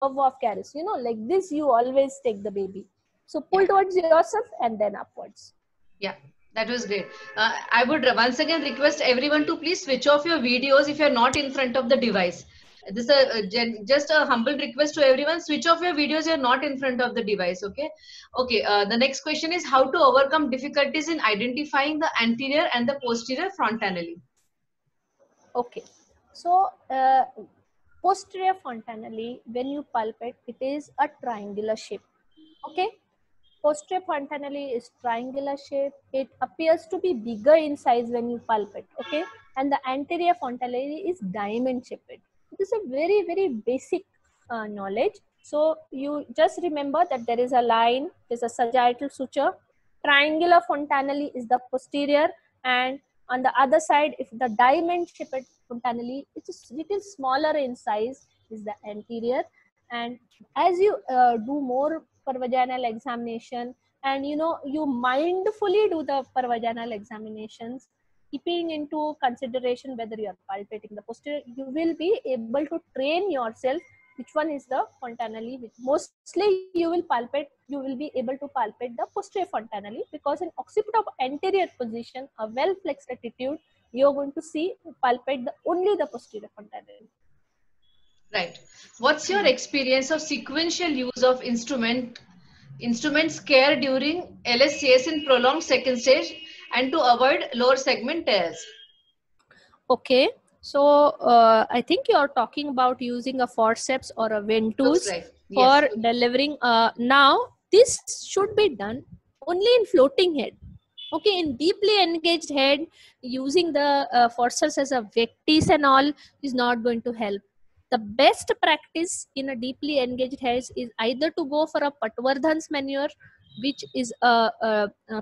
of Caris. You know, like this, you always take the baby. So pull towards yourself and then upwards. Yeah, that was great. I would once again request everyone to please switch off your videos if you're not in front of the device. This is just a humble request to everyone. Switch off your videos. You're not in front of the device. Okay. Okay. The next question is how to overcome difficulties in identifying the anterior and the posterior fontanelle. Okay. So posterior fontanelle, when you palpate, it is a triangular shape. Okay. Posterior fontanelle is triangular shape. It appears to be bigger in size when you palpate. Okay. And the anterior fontanelle is diamond shaped. It is a very, very basic knowledge. So you just remember that there is a line, there's a sagittal suture. Triangular fontanelle is the posterior, and on the other side, if the diamond shaped fontanelle, it is little smaller in size, is the anterior. And as you do more pervaginal examination, and you know, you mindfully do the pervaginal examinations, keeping into consideration whether you are palpating the posterior, you will be able to train yourself which one is the fontanelle. Mostly you will be able to palpate the posterior fontanelle, because in occiput of anterior position, a well flexed attitude, you are going to see palpate only the posterior fontanelle. Right. What's your experience of sequential use of instruments care during LSCS in prolonged second stage and to avoid lower segment tears? Okay, so I think you are talking about using a forceps or a ventouse for delivering. Now this should be done only in floating head. Okay, in deeply engaged head, using the forceps as a vectis and all is not going to help. The best practice in a deeply engaged head is either to go for a Patwardhan's maneuver, which is a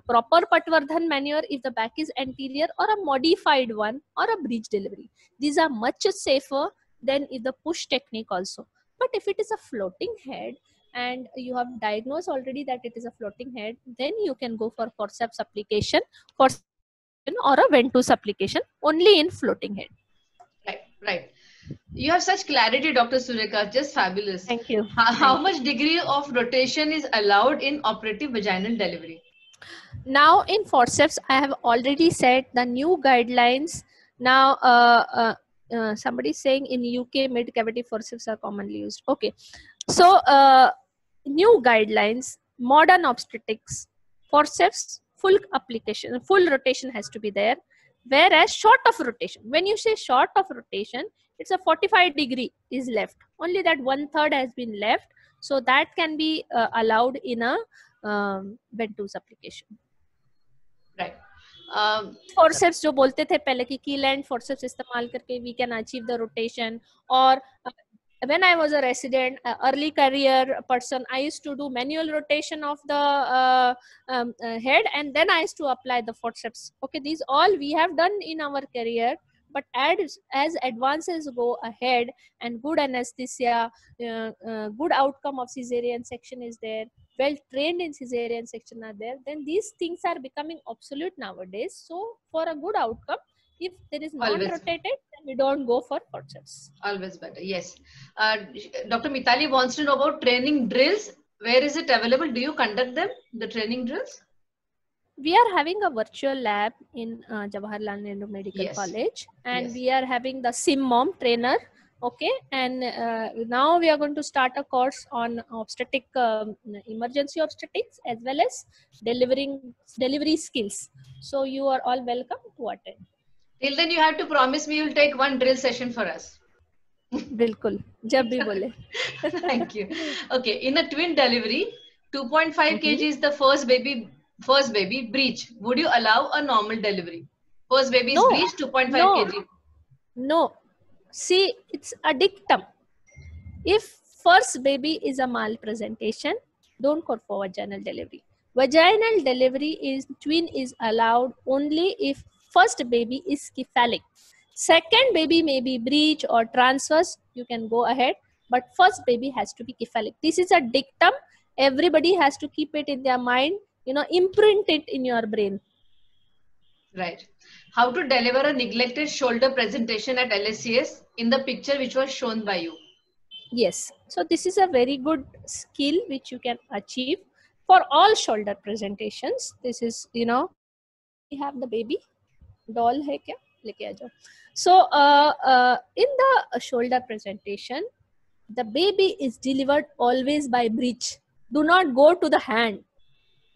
proper Patwardhan maneuver if the back is anterior, or a modified one, or a bridge delivery. These are much safer than if the push technique also. But if it is a floating head and you have diagnosed already that it is a floating head, then you can go for forceps application or a ventouse application only in floating head. Right, right. You have such clarity, Dr. Surekha, just fabulous. Thank you. How much degree of rotation is allowed in operative vaginal delivery? Now in forceps, I have already said the new guidelines. Now somebody is saying in UK mid cavity forceps are commonly used. Okay, so new guidelines, modern obstetrics, forceps full application, full rotation has to be there, whereas short of rotation, when you say short of rotation, it's a 45 degree is left, only that 1/3 has been left, so that can be allowed in a ventouse application. Right. Forceps जो बोलते थे पहले कि कील and forceps इस्तेमाल करके we can achieve the rotation, or when I was a resident, early career person, I used to do manual rotation of the head, and then I used to apply the forceps. Okay, these all we have done in our career, but as advances go ahead and good anesthesia, good outcome of cesarean section is there, well trained in cesarean section are there, then these things are becoming obsolete nowadays. So for a good outcome, if there is not rotated, then we don't go for forceps. Always better, yes. Dr. Mitali wants to know about training drills. Where is it available? Do you conduct them, the training drills? We are having a virtual lab in Jawaharlal Nehru Medical College, and we are having the SimMom trainer. Okay, and now we are going to start a course on obstetric, emergency obstetrics, as well as delivery skills. So you are all welcome to attend. Till then, you have to promise me you'll take one drill session for us. Bilkul, jab bhi bole. Thank you. Okay, in a twin delivery, 2.5 kg is the first baby breech. Would you allow a normal delivery? First baby is breech, 2.5 kg. No. See, it's a dictum. If first baby is a malpresentation, don't go for vaginal delivery. Vaginal delivery twin is allowed only if first baby is cephalic. Second baby may be breech or transverse, you can go ahead, but first baby has to be cephalic. This is a dictum. Everybody has to keep it in their mind, imprint it in your brain. Right. How to deliver a neglected shoulder presentation at LSCS in the picture which was shown by you? Yes. So this is a very good skill which you can achieve for all shoulder presentations. This is, you know, we have the baby doll hai kya? Leke aa jao. So in the shoulder presentation, the baby is delivered always by breech. Do not go to the hand.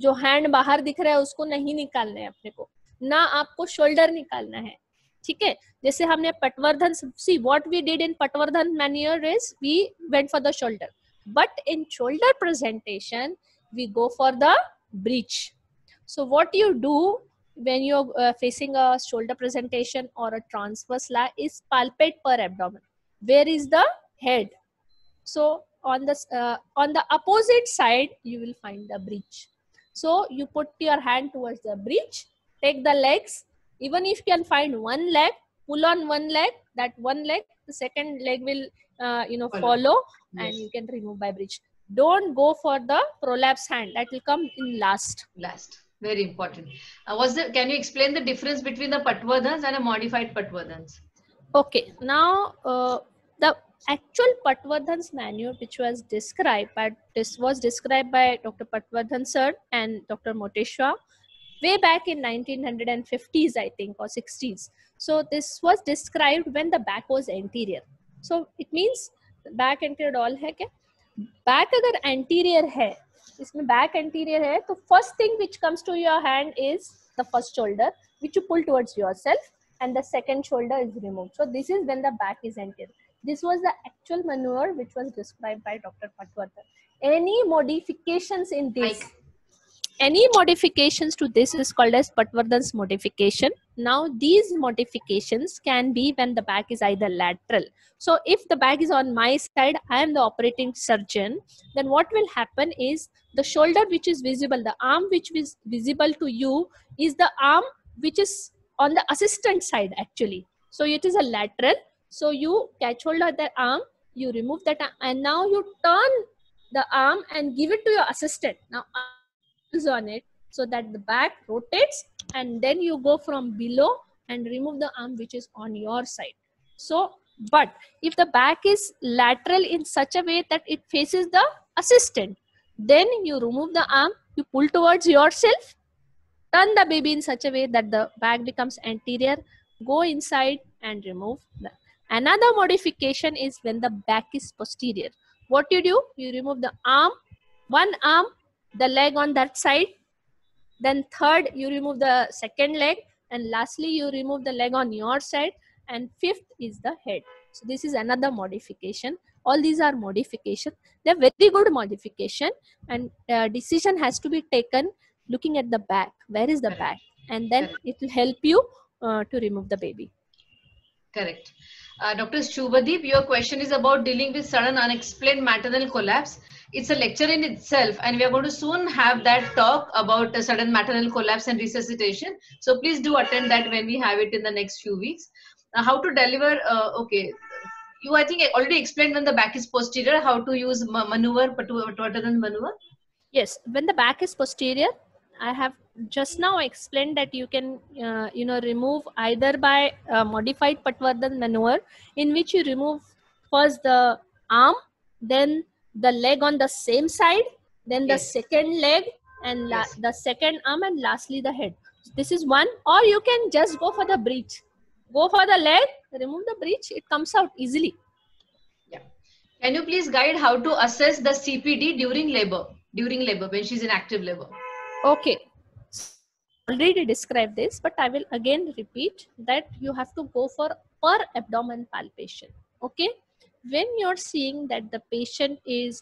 जो hand बाहर दिख रहा है उसको नहीं निकालना है अपने को, ना आपको शोल्डर निकालना है, ठीक है. जैसे हमने Patwardhan, see what we did in Patwardhan manure is we went for the shoulder, but in shoulder presentation we go for the breech. So what you do when you're facing a shoulder presentation or a transverse lie is palpate per abdomen. Where is the head? So on the opposite side you will find the breech. So you put your hand towards the breech, take the legs, even if you can find one leg, pull on one leg, that one leg, the second leg will follow. Yes. And you can remove by breech. Don't go for the prolapse hand, that will come in last. Very important. Can you explain the difference between the Patwardhans and a modified Patwardhans? Okay, now the actual Patwardhan's manual, which was described, but this was described by Dr. Patwardhan sir and Dr. Moteshwar way back in 1950s, I think, or 60s. So this was described when the back was anterior. So it means back anterior all hai kya? Back agar anterior hai, इसमें back anterior है, तो first thing which comes to your hand is the first shoulder, which you pull towards yourself, and the second shoulder is removed. So this is when the back is anterior. This was the actual maneuver which was described by Dr. Patwardhan. Any modifications in this? Any modifications to this is called as Patwardhan's modification. Now these modifications can be when the back is either lateral. So if the back is on my side, I am the operating surgeon, then what will happen is the shoulder which is visible, the arm which is visible to you is the arm which is on the assistant side actually. So it is a lateral. So you catch hold of the arm, you remove that arm, and now you turn the arm and give it to your assistant. Now on it so that the back rotates, and then you go from below and remove the arm which is on your side. So, but if the back is lateral in such a way that it faces the assistant, then you remove the arm, you pull towards yourself, turn the baby in such a way that the back becomes anterior, go inside and remove the. Another modification is when the back is posterior. What you do? You remove the arm, one arm, the leg on that side, then third you remove the second leg, and lastly you remove the leg on your side, and fifth is the head. So this is another modification. All these are modification. They're very good modification, and decision has to be taken looking at the back. Where is the back? And then it will help you to remove the baby. Correct. Dr. Shubhadeep, your question is about dealing with sudden unexplained maternal collapse. It's a lecture in itself, and we are going to soon have that talk about sudden maternal collapse and resuscitation. So please do attend that when we have it in the next few weeks. How to deliver, okay. You, I think, already explained when the back is posterior, how to use maneuver, Patwardhan maneuver. Yes, when the back is posterior, I have just now explained that you can, remove either by modified Patwardhan maneuver, in which you remove first the arm, then the leg on the same side, then the second leg, and the second arm, and lastly the head. This is one. Or you can just go for the breech. Go for the leg, remove the breech, it comes out easily. Yeah. Can you please guide how to assess the CPD during labor when she's in active labor? Okay. Already described this, but I will again repeat that you have to go for per abdomen palpation. Okay, when you're seeing that the patient is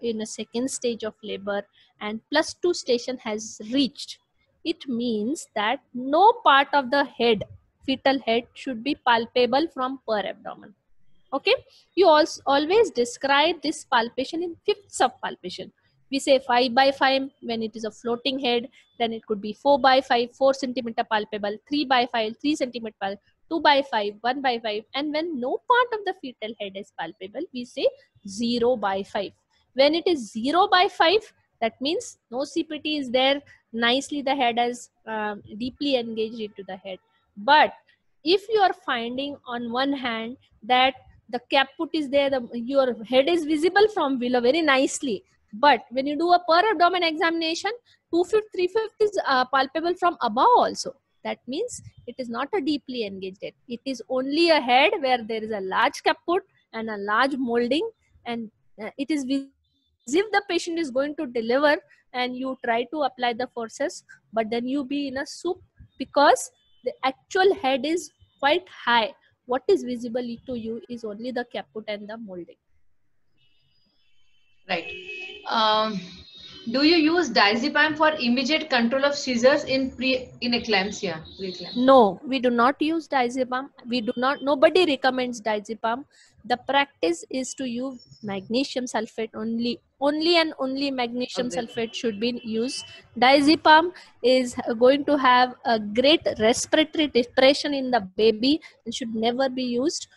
in a second stage of labor and +2 station has reached, it means that no part of the head, fetal head, should be palpable from per abdomen. Okay, you also always describe this palpation in fifths of palpation. We say 5 by 5 when it is a floating head, then it could be 4 by 5, 4 centimeter palpable, 3 by 5, 3 centimeter palpable, 2 by 5, 1 by 5, and when no part of the fetal head is palpable, we say 0 by 5. When it is 0 by 5, that means no CPT is there, nicely the head has deeply engaged into the head. But if you are finding on one hand that the caput is there, your head is visible from below very nicely. But when you do a per abdomen examination, 2/5, 3/5 is palpable from above also. That means it is not a deeply engaged head. It is only a head where there is a large caput and a large molding, and it is visible if the patient is going to deliver and you try to apply the forces, but then you be in a soup because the actual head is quite high. What is visible to you is only the caput and the molding. Right. Do you use diazepam for immediate control of seizures in eclampsia? No, we do not use diazepam. Nobody recommends diazepam. The practice is to use magnesium sulfate only. Only and only magnesium sulfate should be used. Diazepam is going to have a great respiratory depression in the baby and should never be used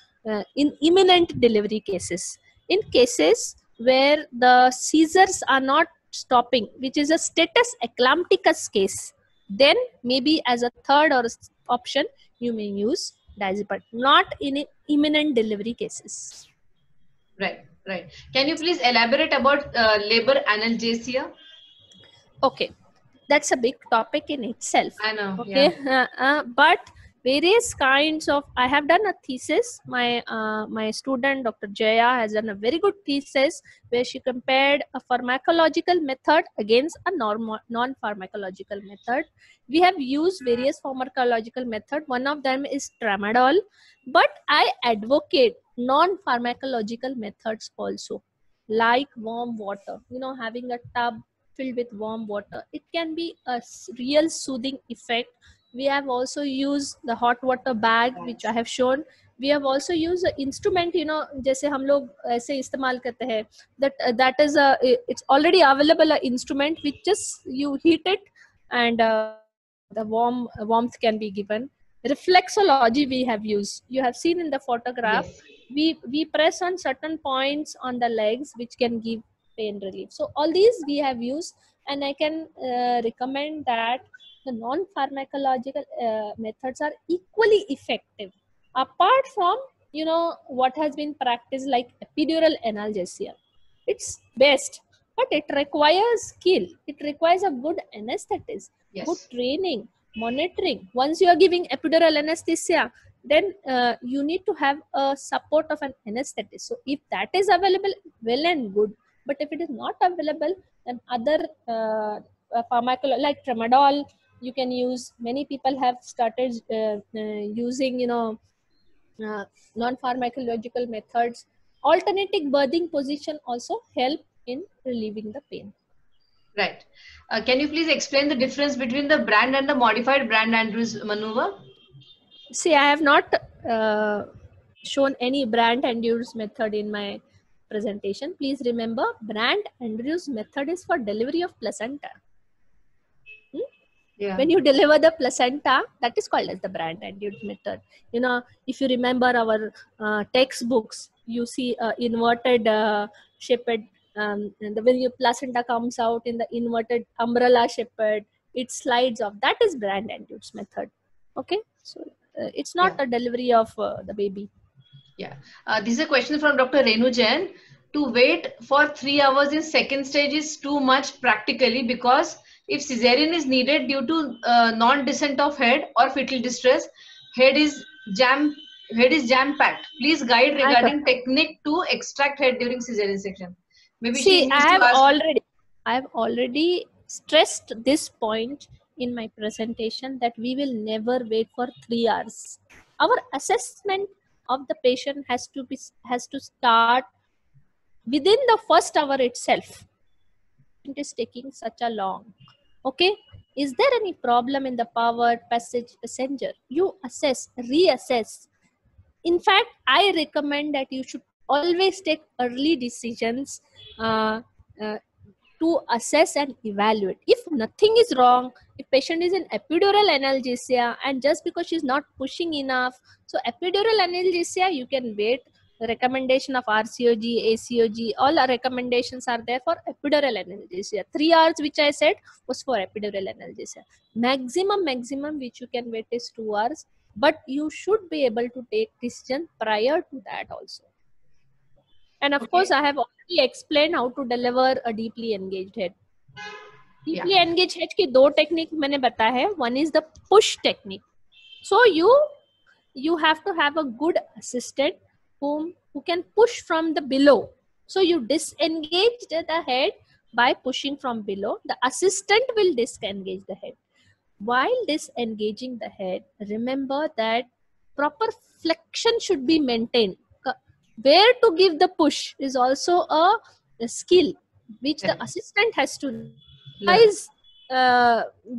in imminent delivery cases. In cases where the seizures are not stopping, which is a status eclampticus case, then maybe as a third or option you may use diazepam, not in imminent delivery cases. Right. Can you please elaborate about labor analgesia? Okay, that's a big topic in itself. I know. Okay, yeah. But various kinds of, I have done a thesis. My student Dr. Jaya has done a very good thesis where she compared a pharmacological method against a non-pharmacological method. We have used various pharmacological methods. One of them is tramadol, but I advocate non-pharmacological methods also, like warm water. Having a tub filled with warm water, it can be a real soothing effect. We have also used the hot water bag, which I have shown. We have also used an instrument, जैसे हम लोग ऐसे इस्तेमाल करते हैं, that is it's already available an instrument which just you heat it and the warmth can be given. Reflexology we have used. You have seen in the photograph. Yes. We press on certain points on the legs which can give pain relief. So all these we have used, and I can recommend that the non-pharmacological methods are equally effective. Apart from what has been practiced like epidural analgesia, it's best, but it requires skill. It requires a good anesthetist, good training, monitoring. Once you are giving epidural anesthesia, then you need to have a support of an anesthetist. So if that is available, well and good. But if it is not available, then other pharmacology like tramadol you can use. Many people have started using non-pharmacological methods. Alternating birthing position also help in relieving the pain. Right. Can you please explain the difference between the Brand and the modified Brand Andrews maneuver? See, I have not shown any Brand Andrews method in my presentation. Please remember, Brand Andrews method is for delivery of placenta. Yeah. When you deliver the placenta, that is called as the Brand Andrews method. If you remember our textbooks, you see inverted shaped, and when your placenta comes out in the inverted umbrella shaped, it slides off. That is Brand Andrews method. Okay, so it's not a delivery of the baby. Yeah. This is a question from Dr. Renu Jain. To wait for 3 hours in second stage is too much practically, because if cesarean is needed due to non-descent of head or fetal distress, head is jam packed. Please guide regarding technique to extract head during cesarean section. Maybe see, I have already stressed this point in my presentation that we will never wait for 3 hours. Our assessment of the patient has to start within the first hour itself. It is taking such a long. Okay, is there any problem in the powered passage passenger? You assess, reassess. In fact, I recommend that you should always take early decisions to assess and evaluate. If nothing is wrong, if patient is in epidural analgesia and just because she's not pushing enough, so epidural analgesia you can wait. The recommendation of RCOG, ACOG, all our recommendations are there for epidural analgesia. 3 hours which I said was for epidural analgesia. Maximum which you can wait is 2 hours, but you should be able to take decision prior to that also. And of course, I have already explained how to deliver a deeply engaged head. Deeply engaged head की दो technique मैंने बताया है. One is the push technique. So you have to have a good assistant who can push from the below. So you disengage the head by pushing from below. The assistant will disengage the head. While disengaging the head, remember that proper flexion should be maintained. Where to give the push is also a skill which the assistant has to learn. Guys,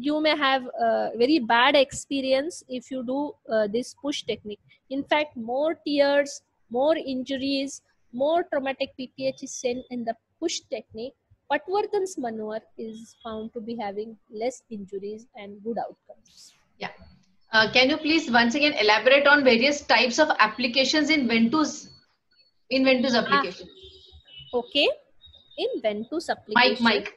you may have a very bad experience if you do this push technique. In fact, more tears, more injuries, more traumatic PPH is sent in the push technique. Patwardhan's maneuver is found to be having less injuries and good outcomes. Yeah. Can you please once again elaborate on various types of applications in Ventouse application? Okay. In Ventouse application. Mike.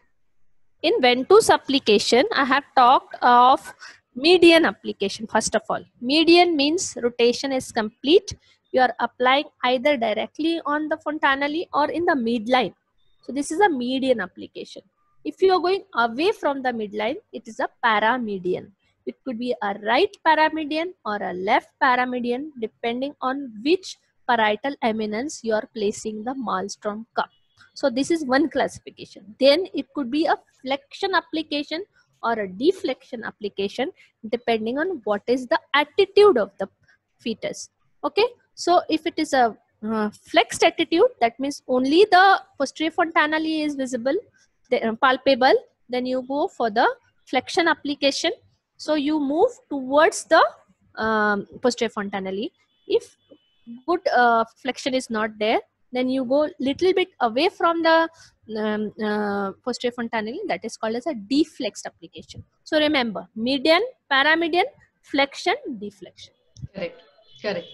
In Ventouse application, I have talked of median application. First of all, median means rotation is complete. You are applying either directly on the fontanelle or in the midline. So this is a median application. If you are going away from the midline, it is a paramedian. It could be a right paramedian or a left paramedian depending on which parietal eminence you are placing the Malmstrom cup. So this is one classification. Then it could be a flexion application or a deflection application depending on what is the attitude of the fetus. Okay. So if it is a flexed attitude, that means only the posterior fontanelle is visible, palpable, then you go for the flexion application. So you move towards the posterior fontanelle. If good flexion is not there, then you go little bit away from the posterior fontanelle. That is called as a deflexed application. So remember, median, paramedian, flexion, deflection. Correct. Correct.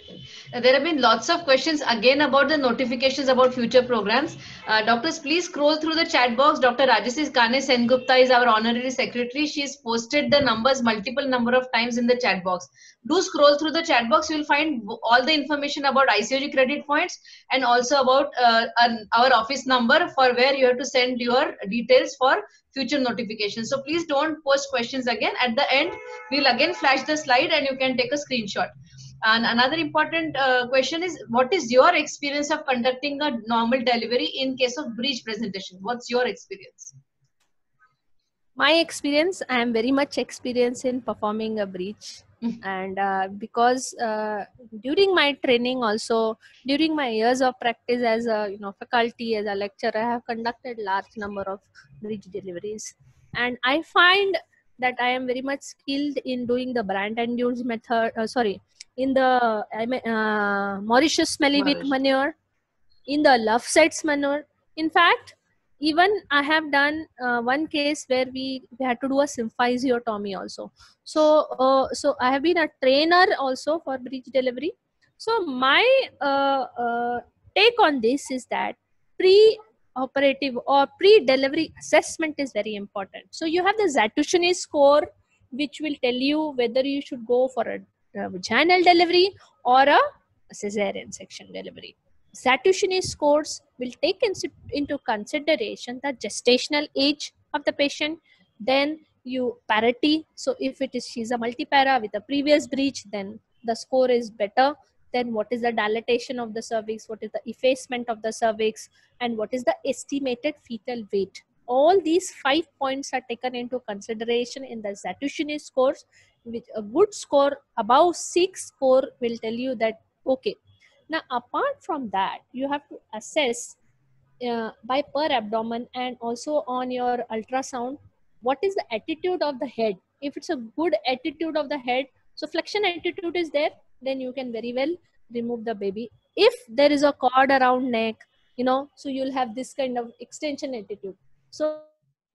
There have been lots of questions again about the notifications about future programs. Doctors, please scroll through the chat box. Dr. Rajashree Kane Sengupta is our honorary secretary. She's posted the numbers multiple number of times in the chat box. Do scroll through the chat box. You will find all the information about ICOG credit points and also about our office number for where you have to send your details for future notifications. So please don't post questions again. At the end, we'll again flash the slide and you can take a screenshot. And another important question is, what is your experience of conducting a normal delivery in case of breech presentation? What's your experience? My experience, I am very much experienced in performing a breech. And because during my training also, during my years of practice as a faculty, as a lecturer, I have conducted large number of breech deliveries. And I find that I am very much skilled in doing the Brandt-Andrews method, in the Mauritius smelly wheat manure, in the Lovesides manure. In fact, even I have done one case where we had to do a symphysiotomy also. So, so I have been a trainer also for breech delivery. So my take on this is that pre-operative or pre-delivery assessment is very important. So you have the Zatushny score, which will tell you whether you should go for a vaginal delivery or a cesarean section delivery. Zatushny scores will take into consideration the gestational age of the patient, then you parity. So if she's a multipara with a previous breech, then the score is better. Then what is the dilatation of the cervix, what is the effacement of the cervix, and what is the estimated fetal weight. All these 5 points are taken into consideration in the Zatushny scores. With a good score above 6 score will tell you that okay. Now apart from that, you have to assess by per abdomen and also on your ultrasound what is the attitude of the head. If it's a good attitude of the head, so flexion attitude is there, then you can very well remove the baby. If there is a cord around neck, so you'll have this kind of extension attitude, so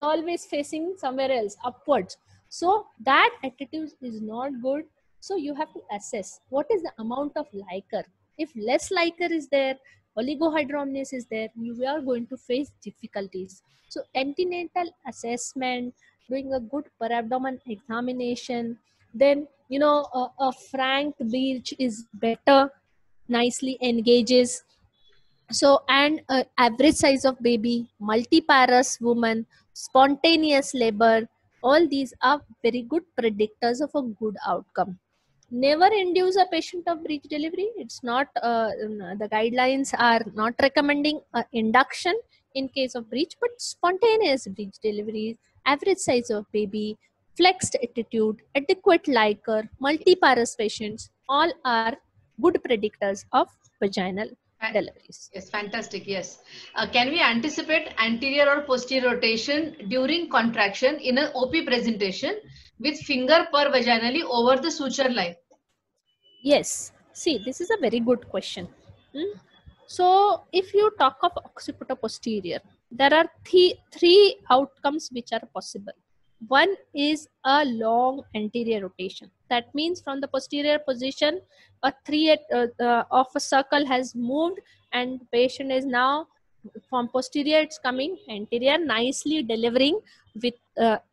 always facing somewhere else upwards, so that attitude is not good. So you have to assess what is the amount of liquor. If less liquor is there, oligohydramnios is there, you are going to face difficulties. So antenatal assessment, doing a good per abdomen examination, then a frank breech is better, nicely engages. So, and average size of baby, multiparous woman, spontaneous labor, all these are very good predictors of a good outcome. Never induce a patient of breech delivery. It's not, the guidelines are not recommending induction in case of breech, but spontaneous breech delivery, average size of baby, flexed attitude, adequate liquor, multiparous patients, all are good predictors of vaginal Fa- deliveries. Yes, fantastic. Yes. Can we anticipate anterior or posterior rotation during contraction in an OP presentation with finger per vaginally over the suture line? Yes. See, this is a very good question. Hmm? So, if you talk of occipito-posterior, there are three outcomes which are possible. One is a long anterior rotation. That means from the posterior position, a of a circle has moved, and patient is now from posterior. It's coming anterior, nicely delivering with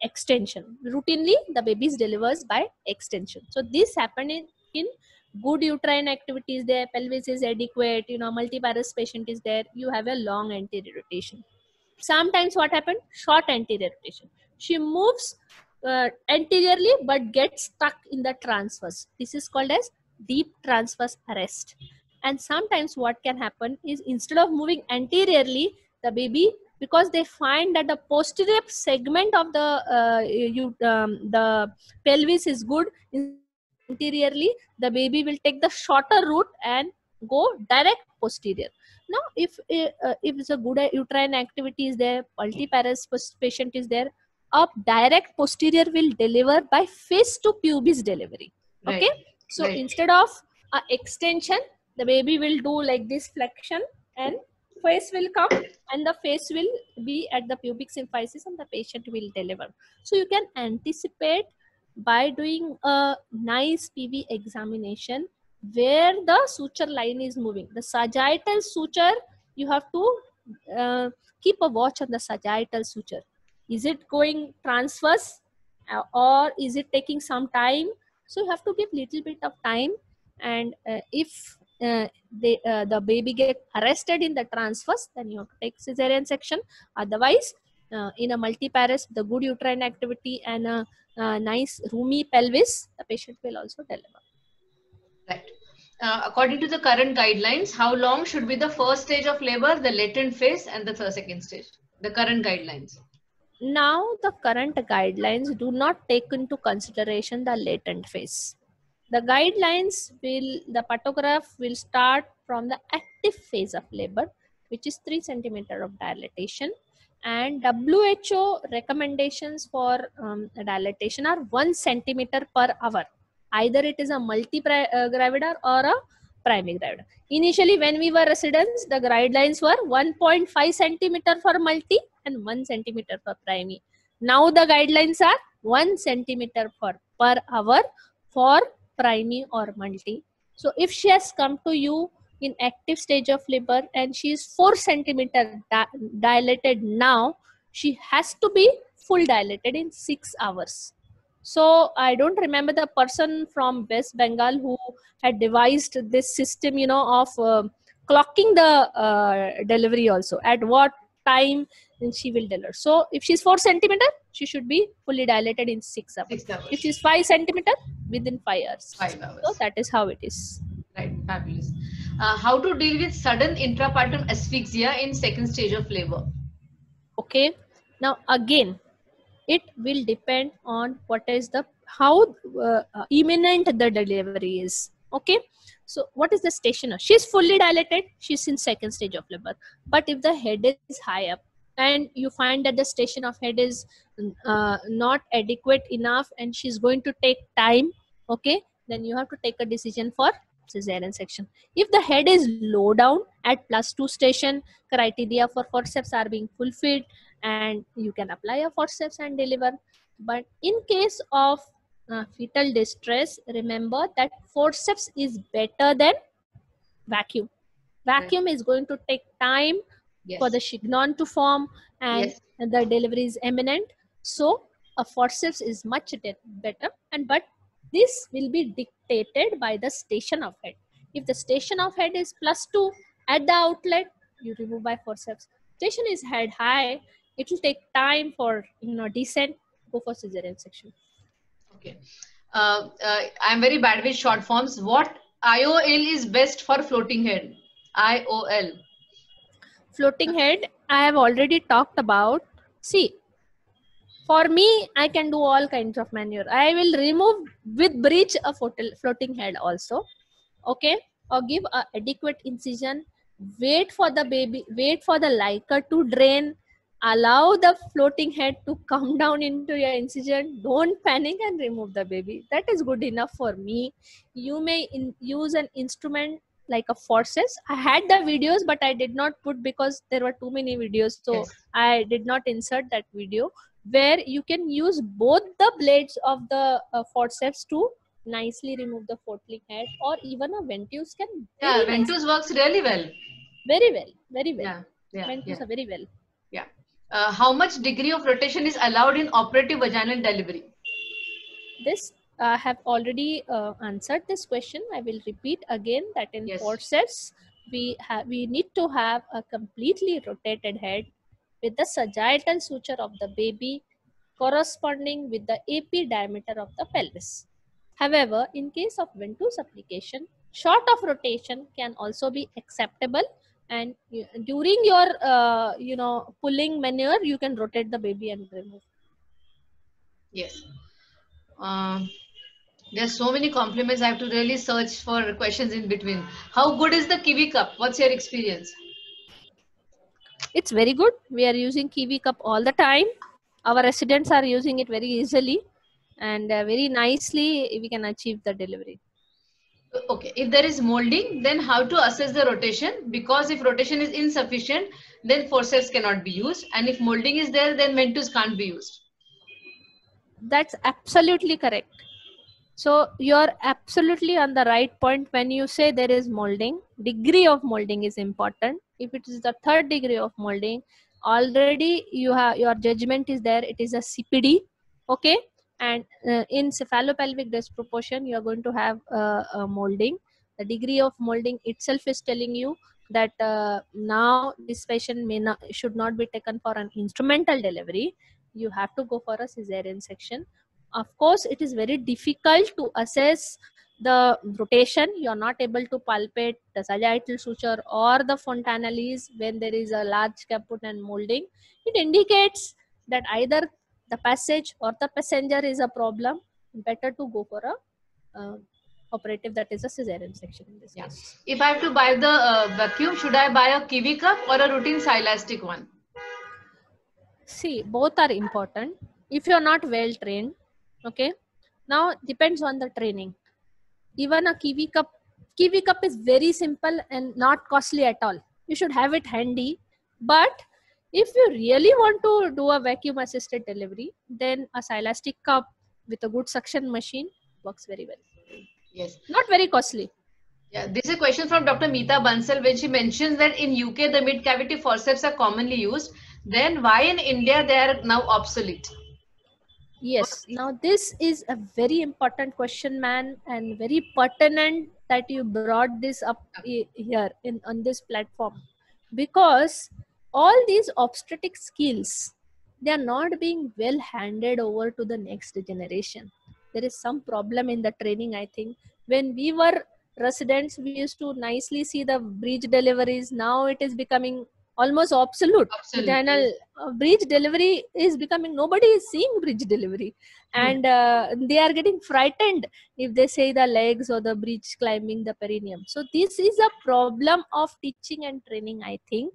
extension. Routinely, the baby delivers by extension. So this happened in good uterine activity is there, pelvis is adequate, multiparous patient is there, you have a long anterior rotation. Sometimes what happened? Short anterior rotation. She moves anteriorly but gets stuck in the transverse. This is called as deep transverse arrest. And sometimes what can happen is instead of moving anteriorly, the baby, because they find that the posterior segment of the pelvis is good, instead of moving anteriorly, the baby will take the shorter route and go direct posterior. Now, if it's a good uterine activity is there, multiparous patient is there, a direct posterior will deliver by face to pubis delivery. Okay, Right. so Right. instead of extension, the baby will do like this flexion, and face will come, and the face will be at the pubic symphysis, and the patient will deliver. So you can anticipate by doing a nice PV examination where the suture line is moving. The sagittal suture, you have to keep a watch on the sagittal suture. Is it going transverse, or is it taking some time? So you have to give little bit of time, and if the baby get arrested in the transverse, then you have to take cesarean section. Otherwise, in a multiparous, the good uterine activity and a nice roomy pelvis, the patient will also deliver. Right. According to the current guidelines, how long should be the first stage of labor, the latent phase, and the second stage? The current guidelines. Now, the current guidelines do not take into consideration the latent phase. The guidelines the pantograph will start from the active phase of labor, which is 3 centimeter of dilatation. And WHO recommendations for dilatation are 1 centimeter per hour. Either it is a multi-gravidar or a primigravidar. Initially, when we were residents, the guidelines were 1.5 centimeter for multi and 1 centimeter for primi. Now the guidelines are 1 centimeter per hour for primi or multi. So if she has come to you in active stage of labor and she is 4 centimeter dilated now, she has to be full dilated in 6 hours. So I don't remember the person from West Bengal who had devised this system, of clocking the delivery also. At what time she will deliver. So if she's 4 centimeter, she should be fully dilated in 6 hours. 6 hours. If she's 5 centimeter, within 5 hours. 5 hours. So that is how it is. Right, fabulous. How to deal with sudden intrapartum asphyxia in second stage of labor? Okay. Now again, it will depend on what is how imminent the delivery is. Okay. So what is the station? She's fully dilated. She's in second stage of labor. But if the head is high up and you find that the station of head is not adequate enough and she's going to take time, okay, then you have to take a decision for cesarean section. If the head is low down at +2 station, criteria for forceps are being fulfilled, and you can apply a forceps and deliver. But in case of fetal distress, remember that forceps is better than vacuum. Vacuum is going to take time for the Yes. chignon to form, and Yes. the delivery is imminent. So a forceps is much better, but this will be dictated by the station of head. If the station of head is +2 at the outlet, you remove by forceps. Rotation is head high, it will take time for descent. Go for cesarean section. Okay. I'm very bad with short forms. What IOL is best for floating head? IOL. Floating head, I have already talked about. See, for me, I can do all kinds of maneuver. I will remove with breech a floating head also. Okay, or give a adequate incision, wait for the baby, wait for the liquor to drain, allow the floating head to come down into your incision, don't panic and remove the baby. That is good enough for me. You may use an instrument like a forceps. I had the videos, but I did not put because there were too many videos, so Yes. I did not insert that video, where you can use both the blades of the forceps to nicely remove the floating head, or even a ventouse can Yeah, very nice, ventouse works really well. very well, very well. Yeah, yeah, Ventouse yeah, are very well. yeah. How much degree of rotation is allowed in operative vaginal delivery? This have already answered this question. I will repeat again that in Yes. forceps we need to have a completely rotated head with the sagittal suture of the baby corresponding with the AP diameter of the pelvis. However, in case of ventouse application, short of rotation can also be acceptable, and during your pulling maneuver, you can rotate the baby and remove. Yes. There's so many compliments. I have to really search for questions in between. How good is the Kiwi cup? What's your experience? It's very good. We are using Kiwi cup all the time. Our residents are using it very easily, and very nicely we can achieve the delivery. Okay, if there is molding, then how to assess the rotation? Because if rotation is insufficient, then forceps cannot be used. And if molding is there, then ventouse can't be used. That's absolutely correct. So you're absolutely on the right point when you say there is molding. Degree of molding is important. If it is the third degree of molding, already you have your judgment is there. It is a CPD, okay. And in cephalopelvic disproportion, you are going to have a molding. The degree of molding itself is telling you that now this patient should not be taken for an instrumental delivery. You have to go for a cesarean section. Of course, it is very difficult to assess the rotation. You are not able to palpate the sagittal suture or the fontanelles when there is a large caput and molding. It indicates that either the passage or the passenger is a problem. Better to go for a operative, that is a cesarean section in this case. If I have to buy the vacuum, should I buy a Kiwi cup or a routine silastic one? See, both are important. If you are not well trained, okay, now depends on the training. Even a Kiwi cup is very simple and not costly at all. You should have it handy. But if you really want to do a vacuum assisted delivery, then a silastic cup with a good suction machine works very well. Yes. Not very costly. Yeah, this is a question from Dr. Meeta Bansal when she mentions that in UK the mid cavity forceps are commonly used. Then why in India they are now obsolete? Yes, now this is a very important question, man, and very pertinent that you brought this up here on this platform, because all these obstetric skills, they are not being well handed over to the next generation. There is some problem in the training, I think. When we were residents, we used to nicely see the breech deliveries. Now it is becoming almost absolute. Vaginal breech delivery is becoming, nobody is seeing breech delivery, and they are getting frightened if they say the legs or the breech climbing the perineum. So this is a problem of teaching and training, I think.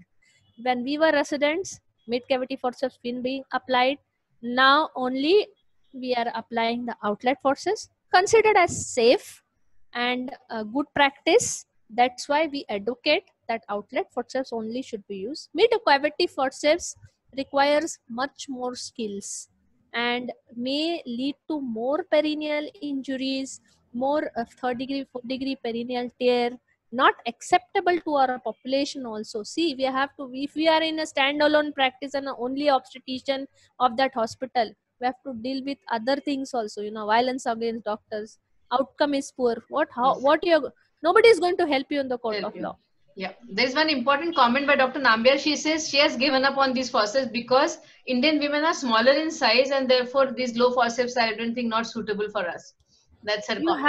When we were residents, mid cavity forceps been being applied. Now only we are applying the outlet forces, considered as safe and good practice. That's why we advocate that outlet forceps only should be used. Mid cavity forceps requires much more skills and may lead to more perineal injuries, more third degree, fourth degree perineal tear, not acceptable to our population also. See, we have to, if we are in a standalone practice and only obstetrician of that hospital, we have to deal with other things also, violence against doctors, outcome is poor. What you nobody is going to help you in the court of law. Yeah, there's one important comment by Dr. Nambiar. She says she has given up on these forceps because Indian women are smaller in size and therefore these low forceps are, I don't think, not suitable for us. That's her You comment.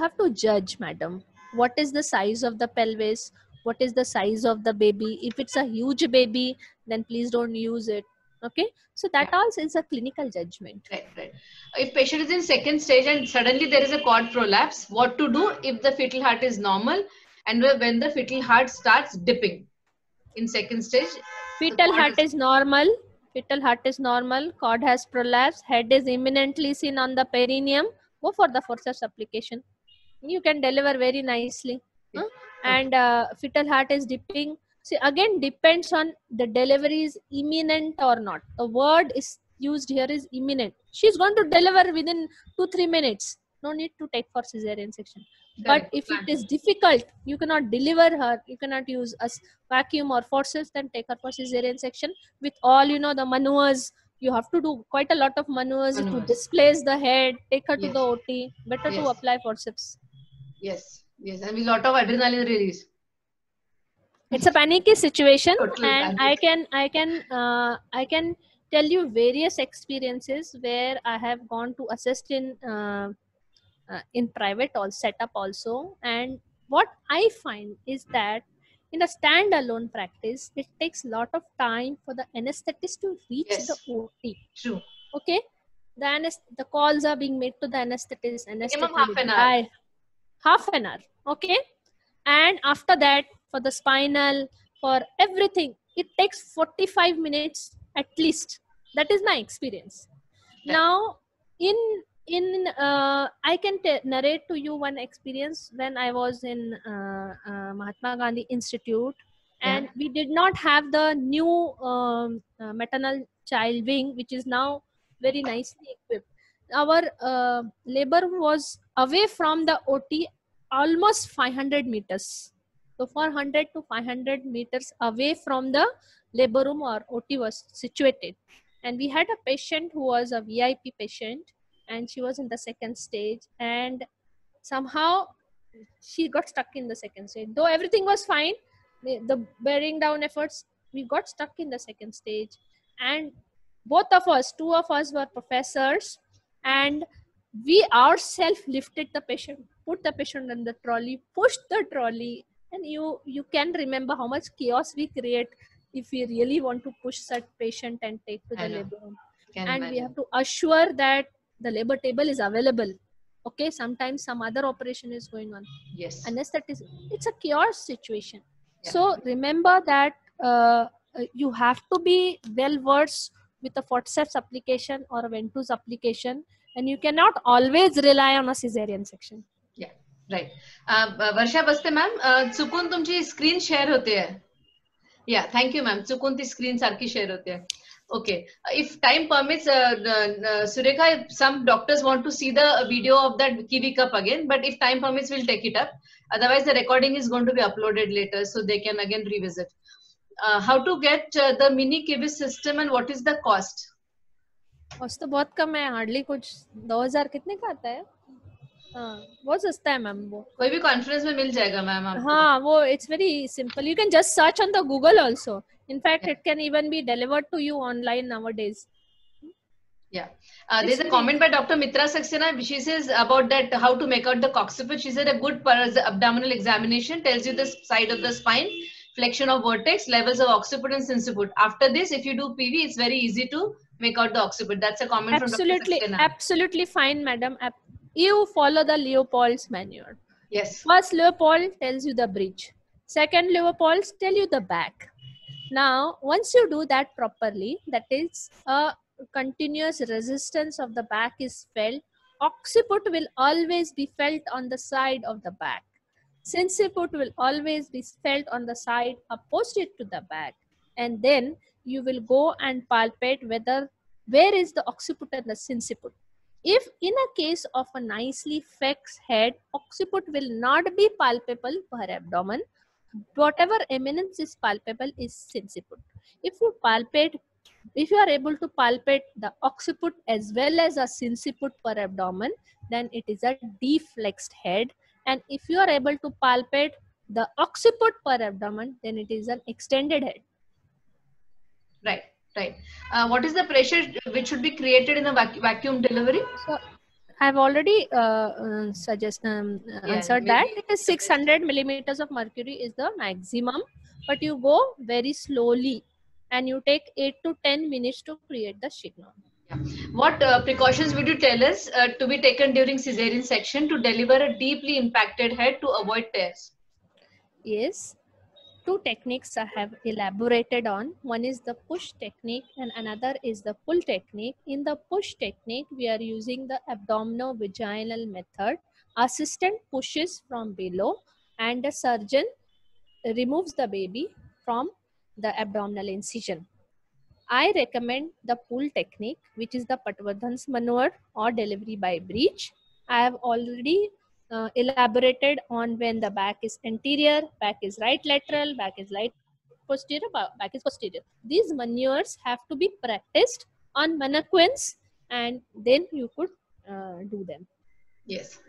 have to judge, madam, what is the size of the pelvis, what is the size of the baby. If it's a huge baby, then please don't use it. Okay, so that Yeah, also is a clinical judgment. right, right. If patient is in second stage and suddenly there is a cord prolapse, what to do if the fetal heart is normal and when the fetal heart starts dipping in second stage, the Fetal cord heart is, is normal. Fetal heart is normal. Cord has prolapsed. Head is imminently seen on the perineum. Go for the forceps application. You can deliver very nicely. yeah. Huh? Okay. And fetal heart is dipping. See, again, depends on the delivery is imminent or not. The word is used here is imminent. She's going to deliver within 2-3 minutes. No need to take for cesarean section. But Correct. if it Plan. is difficult, you cannot deliver her, you cannot use a vacuum or forceps, then take her for cesarean section with all the maneuvers. You have to do quite a lot of maneuvers to Maneuvers. displace the head, take her to Yes. the OT. Better to Yes. apply forceps. Yes. Yes. And with lot of adrenaline release. It's a panicky situation, Total and panic. I can tell you various experiences where I have gone to assist in private or setup also. And what I find is that in a standalone practice, it takes a lot of time for the anesthetist to reach the Yes. OT. True. Okay, the calls are being made to the anesthetist. Minimum Anesthetic half will an hour. die. Half an hour. Okay, and after that, for the spinal, for everything, it takes 45 minutes at least. That is my experience. Right. Now, in I can narrate to you one experience when I was in Mahatma Gandhi Institute, Yeah. and we did not have the new maternal child wing, which is now very nicely equipped. Our labor was away from the OT almost 500 meters. So 400 to 500 meters away from the labor room or OT was situated. And we had a patient who was a VIP patient, and she was in the second stage, and somehow she got stuck in the second stage. Though everything was fine, the bearing down efforts, we got stuck in the second stage. And both of us, two of us were professors, and we ourselves lifted the patient, put the patient in the trolley, pushed the trolley. And you can remember how much chaos we create if we really want to push such patient and take to I the know. labor room. Can And we imagine. have to assure that the labor table is available. Okay, sometimes some other operation is going on. Yes. Anesthetist, it's a chaos situation. Yeah. So remember that you have to be well versed with a forceps application or a ventouse application, and you cannot always rely on a cesarean section. Yeah. Right. वर्षा बसते ma'am चुकून तुमची screen share होते. Yeah, thank you, ma'am. चुकून ती screen सारखी share होते. Okay. If time permits, Surekha, some doctors want to see the video of that Kiwi Cup again, but if time permits, we'll take it up. Otherwise, the recording is going to be uploaded later, so they can again revisit. How to get the mini Kiwi system and what is the cost? Cost तो बहुत कम है, hardly कुछ 2000 कितने का आता है. हाँ, बहुत सस्ता है मैम वो. कोई भी कॉन्फ्रेंस में मिल जाएगा मैम आपको. हाँ, वो it's very simple. You can just search on the Google also. In fact, it can even be delivered to you online nowadays. Yeah. There's a comment by Dr. Mitra Saxena. She says about that how to make out the cocciput. She said a good abdominal examination tells you the side of the spine, flexion of vertex, levels of occiput and sinciput. After this, if you do PV, it's very easy to make out the occiput. That's a comment from Dr. Saxena. Absolutely fine, madam. You follow the Leopold's manual. Yes. First Leopold tells you the bridge. Second Leopold tell you the back. Now, once you do that properly, that is a continuous resistance of the back is felt. Occiput will always be felt on the side of the back. Sinciput will always be felt on the side opposite to the back. And then you will go and palpate where is the occiput and the sinciput. If in a case of a nicely flexed head, occiput will not be palpable per abdomen. Whatever eminence is palpable is sinciput. If you are able to palpate the occiput as well as a sinciput per abdomen, then it is a deflexed head. And if you are able to palpate the occiput per abdomen, then it is an extended head. Right, right. What is the pressure which should be created in a vacuum delivery? So I've already answered that. It is 600 millimeters of mercury is the maximum, but you go very slowly and you take 8 to 10 minutes to create the chignon. Yeah. What precautions would you tell us to be taken during cesarean section to deliver a deeply impacted head to avoid tears? Yes, two techniques I have elaborated on. One is the push technique and another is the pull technique. In the push technique, we are using the abdomino-vaginal method. Assistant pushes from below and the surgeon removes the baby from the abdominal incision. I recommend the pull technique, which is the Patwardhan's maneuver or delivery by breech. I have already elaborated on when the back is anterior, back is right lateral, back is right posterior, back is posterior. These maneuvers have to be practiced on mannequins and then you could do them. Yes.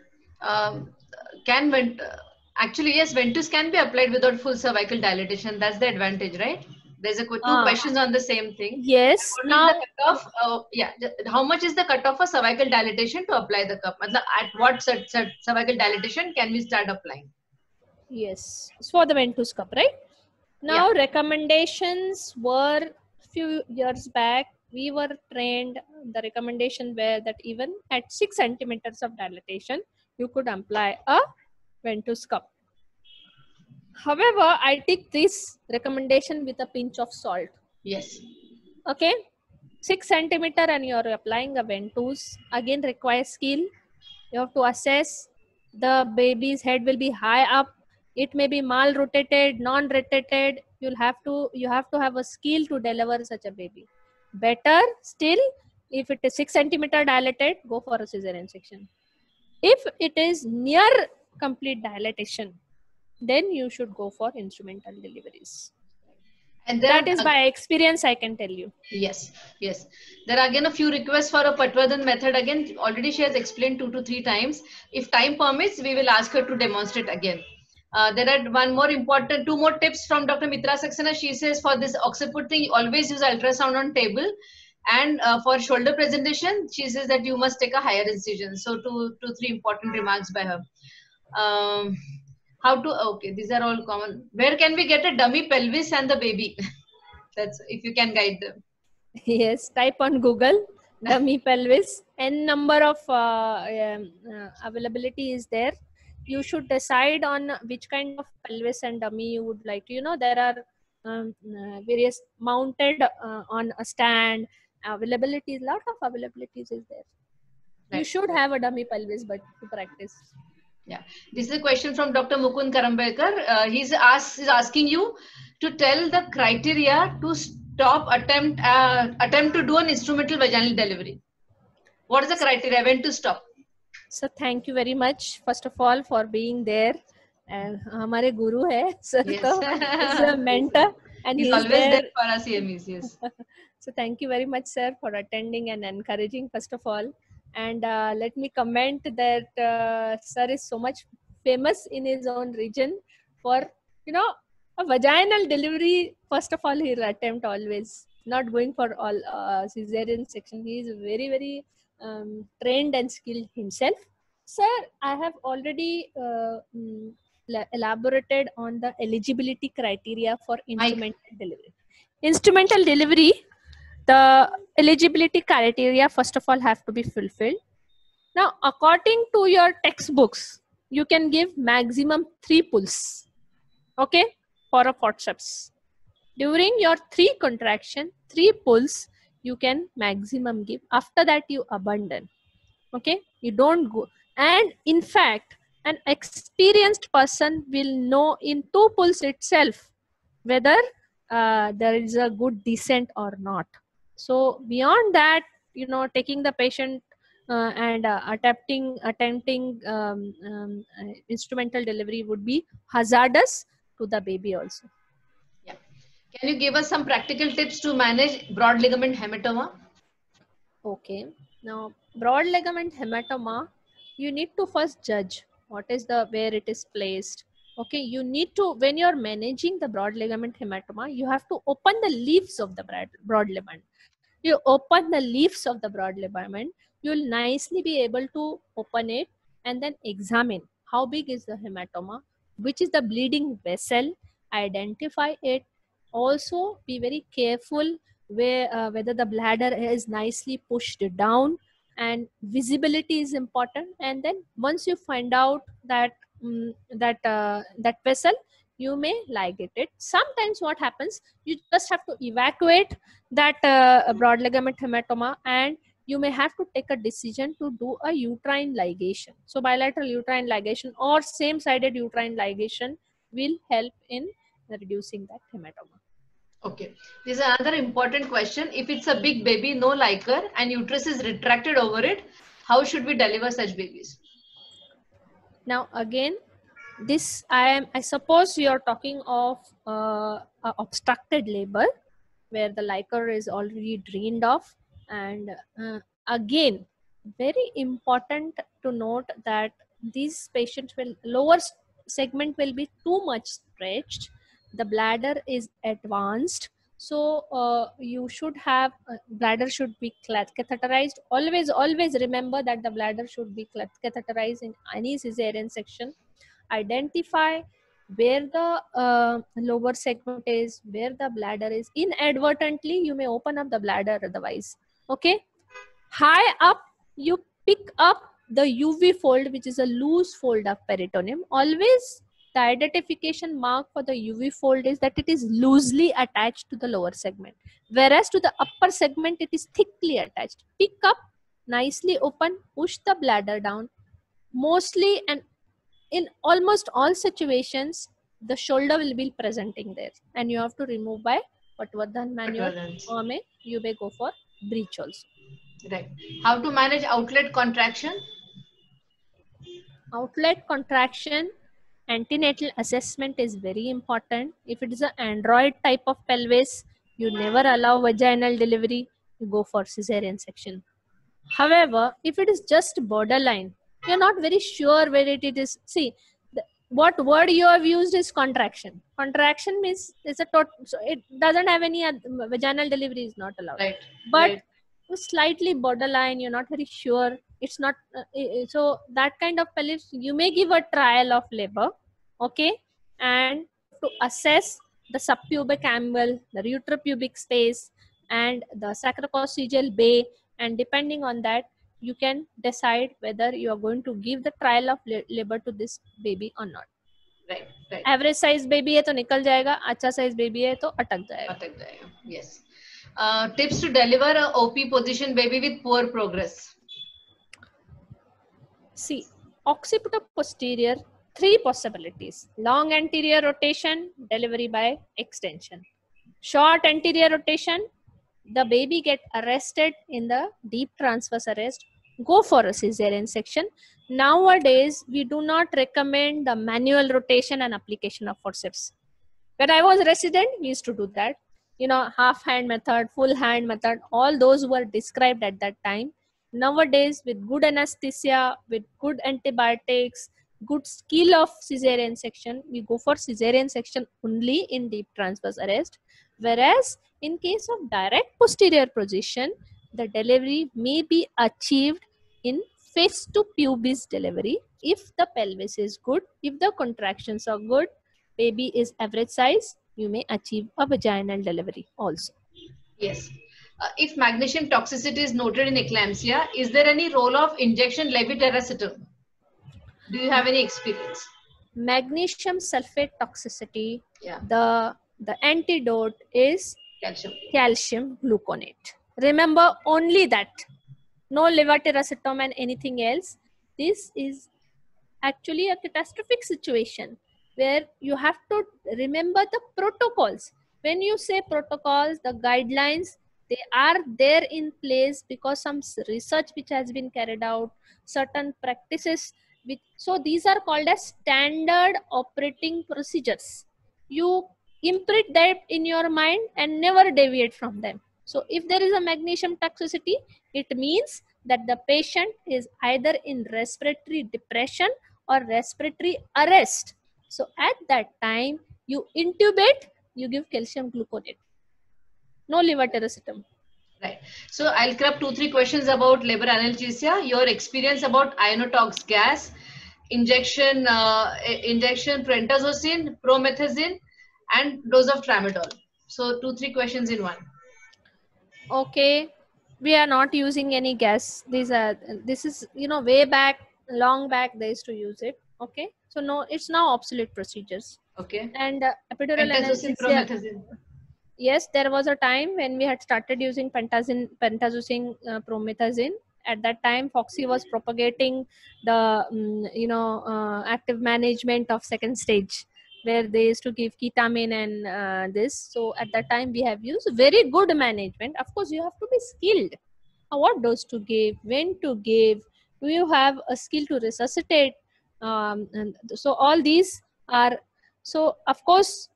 Actually, yes, Ventus can be applied without full cervical dilatation. That's the advantage, right? There's two questions on the same thing. Yes. Now, the cutoff, how much is the cutoff for cervical dilatation to apply the cup? At what cervical dilatation can we start applying? Yes, it's for the Ventus cup, right? Now, recommendations were few years back. We were trained. The recommendation were that even at 6 centimeters of dilatation, you could apply a Ventus cup. However, I take this recommendation with a pinch of salt. Yes. Okay, 6 centimeter and you're applying a Ventus. Again, requires skill. You have to assess the baby's head will be high up. It may be mal-rotated, non-rotated. You have to have a skill to deliver such a baby. Better still, if it is 6 centimeter dilated, go for a cesarean section. If it is near complete dilatation, then you should go for instrumental deliveries. And that is by experience, I can tell you. Yes, yes. There are again a few requests for a Patwardhan method. Again, already she has explained 2 to 3 times. If time permits, we will ask her to demonstrate again. There are two more tips from Dr. Mitra Saxena. She says for this occiput thing, always use ultrasound on table. And for shoulder presentation, she says that you must take a higher incision. So 3 important remarks by her. Okay, these are all common. Where can we get a dummy pelvis and the baby? That's if you can guide them. Yes, type on Google dummy pelvis. N number of availability is there. You should decide on which kind of pelvis and dummy you would like to. You know, there are various mounted on a stand availabilities. Lot of availabilities is there. Right. You should have a dummy pelvis, but to practice. Yeah, this is a question from Dr. Mukund Karambekar. He's asking you to tell the criteria to stop attempt to do an instrumental vaginal delivery. What is the criteria? When to stop? So thank you very much, first of all, for being there. And हमारे guru है, sir. Yes. Is a mentor, and he's always there for us CMEs. Yes. So thank you very much, sir, for attending and encouraging, first of all. And let me comment that sir is so much famous in his own region for, you know, a vaginal delivery. First of all, he'll attempt always, not going for all cesarean section. He is very, very trained and skilled himself. Sir, I have already elaborated on the eligibility criteria for instrumental delivery. Instrumental delivery, the eligibility criteria first of all have to be fulfilled. Now, according to your textbooks, you can give maximum 3 pulls, okay, for a forceps. During your 3 contraction, 3 pulls, you can maximum give. After that, you abandon, okay? You don't go. And in fact, an experienced person will know in 2 pulls itself whether there is a good descent or not. So beyond that, you know, taking the patient and attempting instrumental delivery would be hazardous to the baby also. Yeah. Can you give us some practical tips to manage broad ligament hematoma? Okay. Now, broad ligament hematoma, you need to first judge what is where it is placed. Okay, you need to, when you're managing the broad ligament hematoma, you have to open the leaves of the broad ligament. You open the leaves of the broad ligament, you'll nicely be able to open it and then examine how big is the hematoma, which is the bleeding vessel, identify it. Also be very careful whether the bladder is nicely pushed down, and visibility is important. And then once you find out that that vessel, you may ligate it. Sometimes what happens, you just have to evacuate that broad ligament hematoma, and you may have to take a decision to do a uterine ligation. So bilateral uterine ligation or same-sided uterine ligation will help in reducing that hematoma. Okay. This is another important question. If it's a big baby, no liquor, and uterus is retracted over it, how should we deliver such babies? Now again, this I suppose you are talking of obstructed labor where the liquor is already drained off. And again, very important to note that these patients will, lower segment will be too much stretched, the bladder is advanced. So you should have bladder should be catheterized. Always remember that the bladder should be catheterized in any cesarean section. Identify where the lower segment is, where the bladder is. Inadvertently you may open up the bladder otherwise. Okay, high up you pick up the UV fold, which is a loose fold of peritoneum. Always the identification mark for the UV fold is that it is loosely attached to the lower segment, whereas to the upper segment it is thickly attached. Pick up, nicely open, push the bladder down. Mostly and in almost all situations, the shoulder will be presenting there, and you have to remove by Patwardhan manual, or you may go for breech also. Right. How to manage outlet contraction? Outlet contraction, antenatal assessment is very important. If it is an android type of pelvis, you never allow vaginal delivery, you go for cesarean section. However, if it is just borderline, you're not very sure where it is. See, what word you have used is contraction. Contraction means it's a total, so it doesn't have any vaginal delivery is not allowed. Right. But Right. slightly borderline, you're not very sure. It's not so that kind of pelvis, you may give a trial of labor, okay, and to assess the subpubic angle, the retropubic space, and the sacrococcygeal bay, and depending on that, you can decide whether you are going to give the trial of labor to this baby or not. Right. Right. Average size baby है तो निकल जाएगा, अच्छा size baby है तो अटक जाएगा. अटक जाएगा. Yes. Tips to deliver a OP position baby with poor progress. See, occipital posterior, 3 possibilities: long anterior rotation, delivery by extension. Short anterior rotation, the baby get arrested in the deep transverse arrest, go for a cesarean section. Nowadays, we do not recommend the manual rotation and application of forceps. When I was resident, we used to do that. You know, half hand method, full hand method, all those were described at that time. Nowadays, with good anesthesia, with good antibiotics, good skill of cesarean section, we go for cesarean section only in deep transverse arrest. Whereas in case of direct posterior position, the delivery may be achieved in face to pubis delivery if the pelvis is good, if the contractions are good, baby is average size, you may achieve a vaginal delivery also. Yes. If magnesium toxicity is noted in eclampsia, is there any role of injection levetiracetam? Do you have any experience? Magnesium sulfate toxicity, Yeah. The antidote is calcium gluconate. Remember only that. No levetiracetam and anything else. This is actually a catastrophic situation where you have to remember the protocols. When you say protocols, the guidelines, they are there in place because some research which has been carried out, certain practices which, so these are called as standard operating procedures. You imprint that in your mind and never deviate from them. So if there is a magnesium toxicity, it means that the patient is either in respiratory depression or respiratory arrest. So at that time, you intubate, you give calcium gluconate. No levetiracetam. Right. So I'll grab 2-3 questions about labor analgesia. Your experience about ionotox gas, injection pentazocine, promethazine, and dose of tramadol. So 2-3 questions in one. Okay, we are not using any gas. This is, you know, way back, long back they used to use it. Okay, so no, it's now obsolete procedures. Okay. And epidural Pentazocine, analgesia. promethazine. Yes, there was a time when we had started using pentazocine, promethazine. At that time, Foxy was propagating the active management of second stage, where they used to give ketamine and this. So at that time, we have used very good management. Of course, you have to be skilled. What dose to give, when to give, do you have a skill to resuscitate? And so all these are, so of course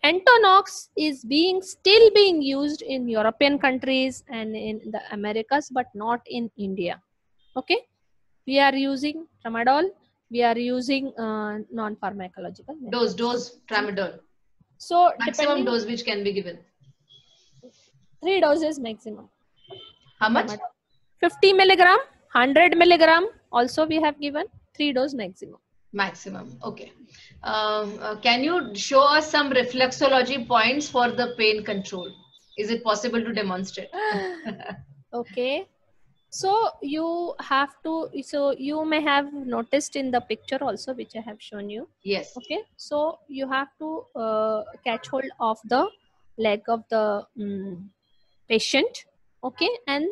Entonox is still being used in European countries and in the Americas, but not in India. Okay, we are using tramadol. We are using non-pharmacological methods. Dose, tramadol. So Maximum depending, dose which can be given. 3 doses maximum. How much? Tramadol. 50 milligram, 100 milligram. Also we have given 3 dose maximum. Maximum. Okay. Can you show us some reflexology points for the pain control? Is it possible to demonstrate? Okay. So you have to, so you may have noticed in the picture also, which I have shown you. Yes. Okay. So you have to catch hold of the leg of the patient. Okay. And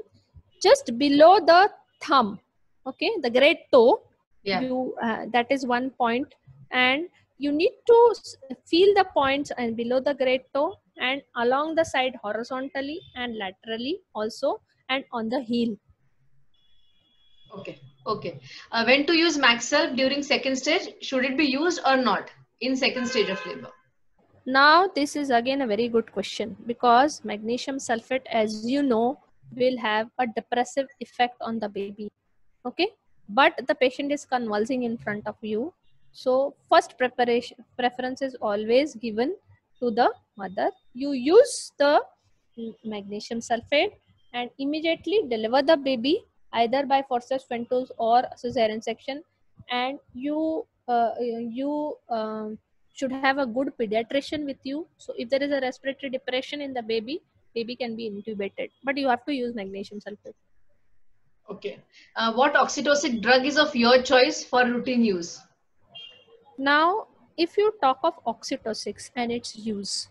just below the thumb, okay, the great toe, Yeah. you that is one point, and you need to feel the points and below the great toe and along the side horizontally and laterally also, and on the heel. Okay. Okay. When to use Maxelf during second stage? Should it be used or not in second stage of labor? Now this is again a very good question, because magnesium sulfate, as you know, will have a depressive effect on the baby. Okay, but the patient is convulsing in front of you, so first preference is always given to the mother. You use the magnesium sulfate and immediately deliver the baby either by forceps ventouse or cesarean section, and you should have a good pediatrician with you. So if there is a respiratory depression in the baby can be intubated, but you have to use magnesium sulfate. Okay. What oxytocin drug is of your choice for routine use? Now, if you talk of oxytocics and its use,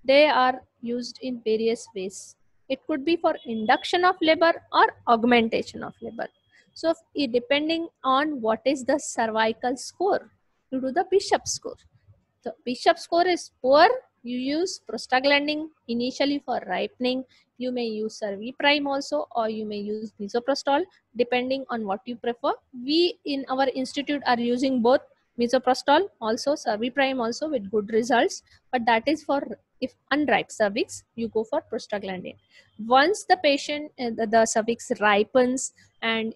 they are used in various ways. It could be for induction of labor or augmentation of labor. So, depending on what is the cervical score, you do the Bishop score. The Bishop score is poor, you use prostaglandin initially for ripening. You may use Serviprime also, or you may use misoprostol, depending on what you prefer. We in our institute are using both misoprostol also, Serviprime also, with good results. But that is for if unripe cervix, you go for prostaglandin. Once the patient, the cervix ripens, and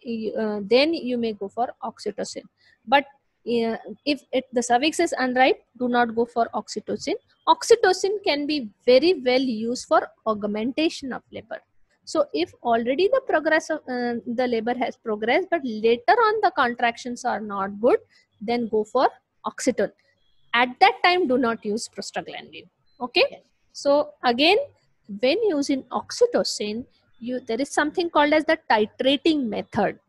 then you may go for oxytocin. But if the cervix is unripe, do not go for oxytocin. Oxytocin can be very well used for augmentation of labor. So if already the progress of the labor has progressed, but later on the contractions are not good, then go for oxytocin. At that time, do not use prostaglandin. Okay. So again, when using oxytocin, there is something called as the titrating method.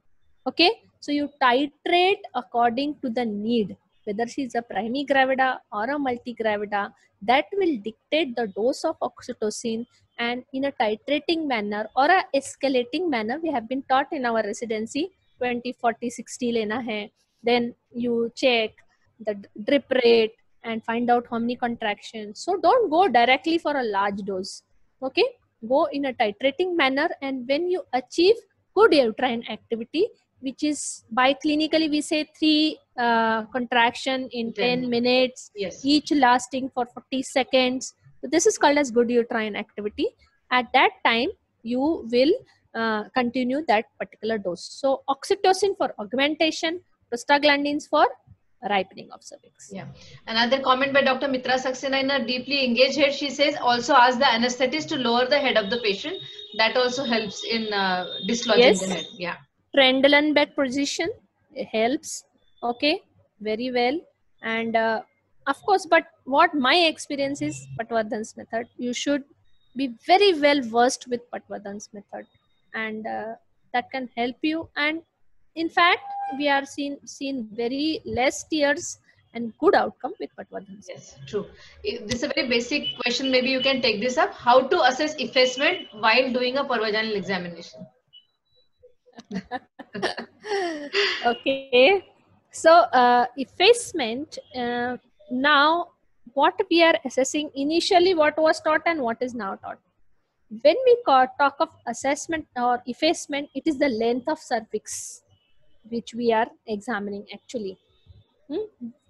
Okay, so you titrate according to the need, whether she is a primigravida or a multigravida. That will dictate the dose of oxytocin, and in a titrating manner or a escalating manner, we have been taught in our residency 20, 40, 60 lena hai. Then you check the drip rate and find out how many contractions. So don't go directly for a large dose. Okay, go in a titrating manner, and when you achieve good uterine activity, which is by clinically we say 3 contraction in 10 minutes, yes, each lasting for 40 seconds. So this is called as good uterine activity. At that time, you will continue that particular dose. So oxytocin for augmentation, prostaglandins for ripening of cervix. Yeah. Another comment by Dr. Mitra Saxena in a deeply engaged head. She says also ask the anesthetist to lower the head of the patient. That also helps in dislodging the Yes, head. Yeah. Trendelenburg position helps. Okay, very well. And of course, but what my experience is Patwardhan's method, you should be very well versed with Patwardhan's method, and that can help you. And in fact, we are seen very less tears and good outcome with Patwardhan's method. Yes, true. This is a very basic question. Maybe you can take this up. How to assess effacement while doing a pervaginal examination? Okay, so effacement, now what we are assessing, initially what was taught and what is now taught. When we talk of assessment or effacement, it is the length of cervix which we are examining actually.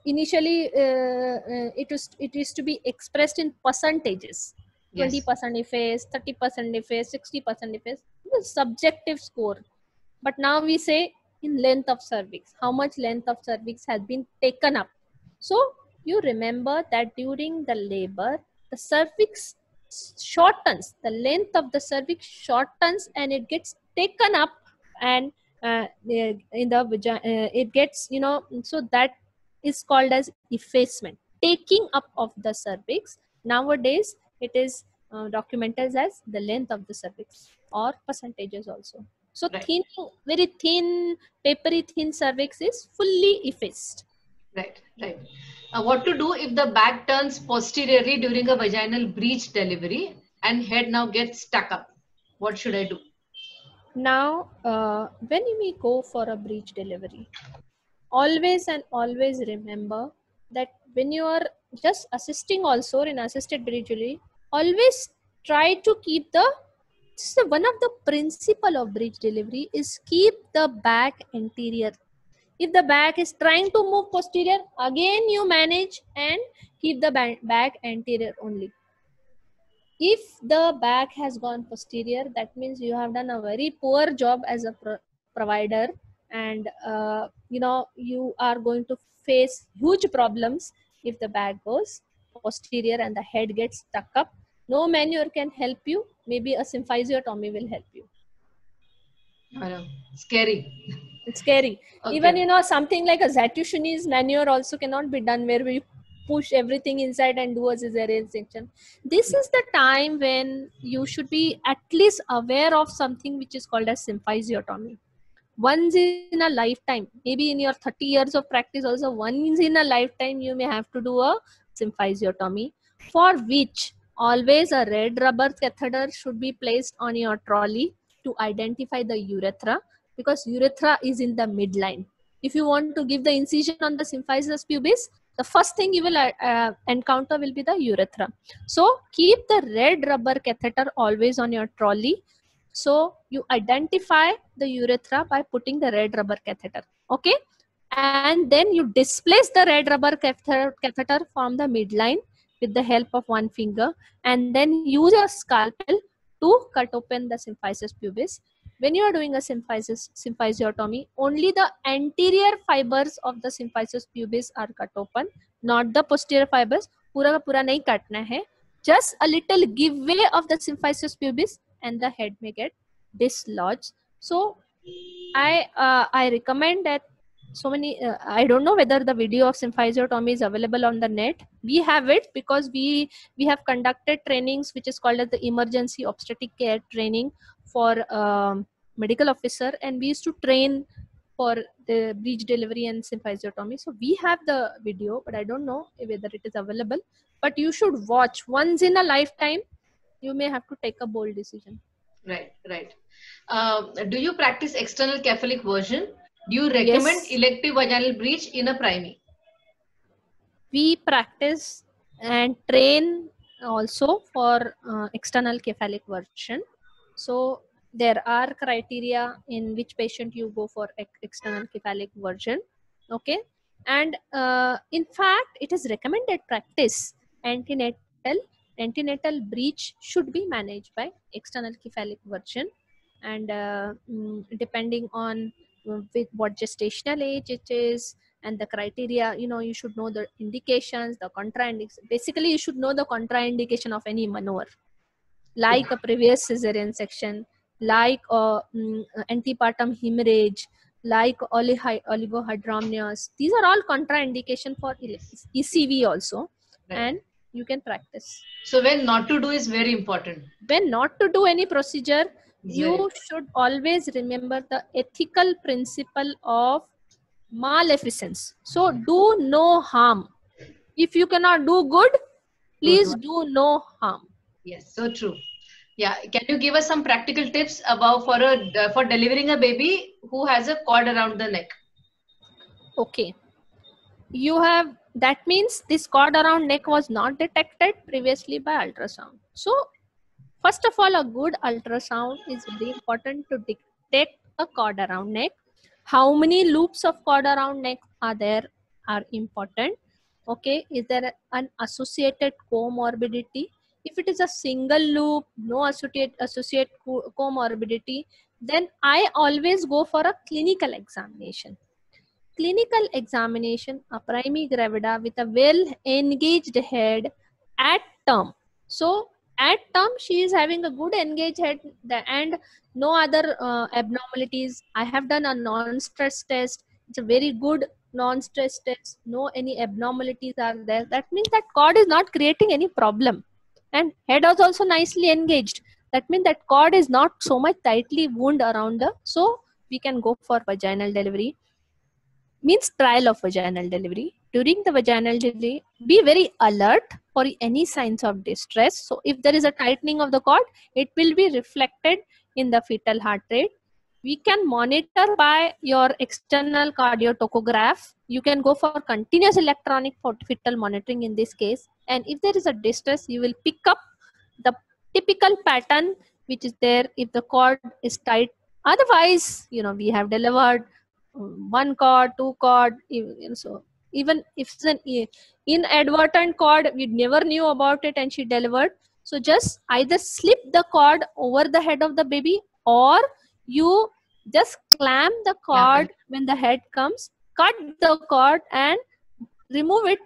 Initially it is to be expressed in percentages. Yes. 20% efface, 30% efface, 60% efface, the subjective score. But now we say in length of cervix, how much length of cervix has been taken up. So you remember that during the labor, the cervix shortens, the length of the cervix shortens and it gets taken up, and in the vagina, it gets, so that is called as effacement, taking up of the cervix. Nowadays, it is documented as the length of the cervix or percentages also. So Right. thin, very thin, papery thin cervix is fully effaced. Right, right. What to do if the back turns posteriorly during a vaginal breech delivery and head now gets stuck up? What should I do? Now, when we go for a breech delivery, always and always remember that when you are just assisting also in assisted breech delivery, always try to keep one of the principle of breech delivery is keep the back anterior. If the back is trying to move posterior, again you manage and keep the back anterior only. If the back has gone posterior, that means you have done a very poor job as a provider, and you are going to face huge problems if the back goes posterior and the head gets stuck up. No manure can help you. Maybe a symphysiotomy will help you. I know. Scary. It's scary. Okay. Even something like a Zatushini's manure also cannot be done, where we push everything inside and do a cesarean section. This is the time when you should be at least aware of something which is called as symphysiotomy. Once in a lifetime, maybe in your 30 years of practice also, once in a lifetime you may have to do a symphysiotomy, for which always a red rubber catheter should be placed on your trolley to identify the urethra, because urethra is in the midline. If you want to give the incision on the symphysis pubis, the first thing you will encounter will be the urethra. So keep the red rubber catheter always on your trolley. So you identify the urethra by putting the red rubber catheter. Okay. And then you displace the red rubber catheter from the midline with the help of one finger, and then use your scalpel to cut open the symphysis pubis. When you are doing a symphysiotomy, only the anterior fibers of the symphysis pubis are cut open, not the posterior fibers. पूरा का पूरा नहीं काटना है. Just a little give way of the symphysis pubis and the head may get dislodged. So I recommend that so many, I don't know whether the video of symphysiotomy is available on the net. We have it because we have conducted trainings which is called as the emergency obstetric care training for medical officer, and we used to train for the breech delivery and symphysiotomy. So we have the video, but I don't know whether it is available. But you should watch once in a lifetime. You may have to take a bold decision. Right, right. Do you practice external cephalic version? Do you recommend elective vaginal breech in a primary? We practice and train also for external cephalic version. So there are criteria in which patient you go for external cephalic version. Okay. And in fact, it is recommended practice antenatal breech should be managed by external cephalic version, and depending on with what gestational age it is, and the criteria, you should know the indications, the contraindications. Basically, you should know the contraindication of any maneuver, like a previous cesarean section, like antepartum hemorrhage, like oligohydramnios. These are all contraindication for ECV also, Right. and you can practice. So when not to do is very important. When not to do any procedure, It's you very- should always remember the ethical principle of maleficence. So do no harm. If you cannot do good, please do no harm. Yes, so true. Yeah, can you give us some practical tips about for delivering a baby who has a cord around the neck? Okay. That means this cord around neck was not detected previously by ultrasound. So first of all, a good ultrasound is very important to detect a cord around neck. How many loops of cord around neck are there are important. Okay, is there an associated comorbidity? If it is a single loop, no associate comorbidity, then I always go for a clinical examination. Clinical examination, a primary gravida with a well engaged head at term. So at term, she is having a good engaged head and no other abnormalities. I have done a non-stress test. It's a very good non-stress test. No any abnormalities are there. That means that cord is not creating any problem. And head was also nicely engaged. That means that cord is not so much tightly wound around the, so we can go for vaginal delivery. Means trial of vaginal delivery. During the vaginal delivery, be very alert for any signs of distress. So if there is a tightening of the cord, it will be reflected in the fetal heart rate. We can monitor by your external cardiotocograph. You can go for continuous electronic fetal monitoring in this case. And if there is a distress, you will pick up the typical pattern which is there if the cord is tight. Otherwise, we have delivered one cord, two cord, so even if it's an inadvertent cord, we never knew about it and she delivered. So just either slip the cord over the head of the baby, or you just clamp the cord when the head comes, cut the cord and remove it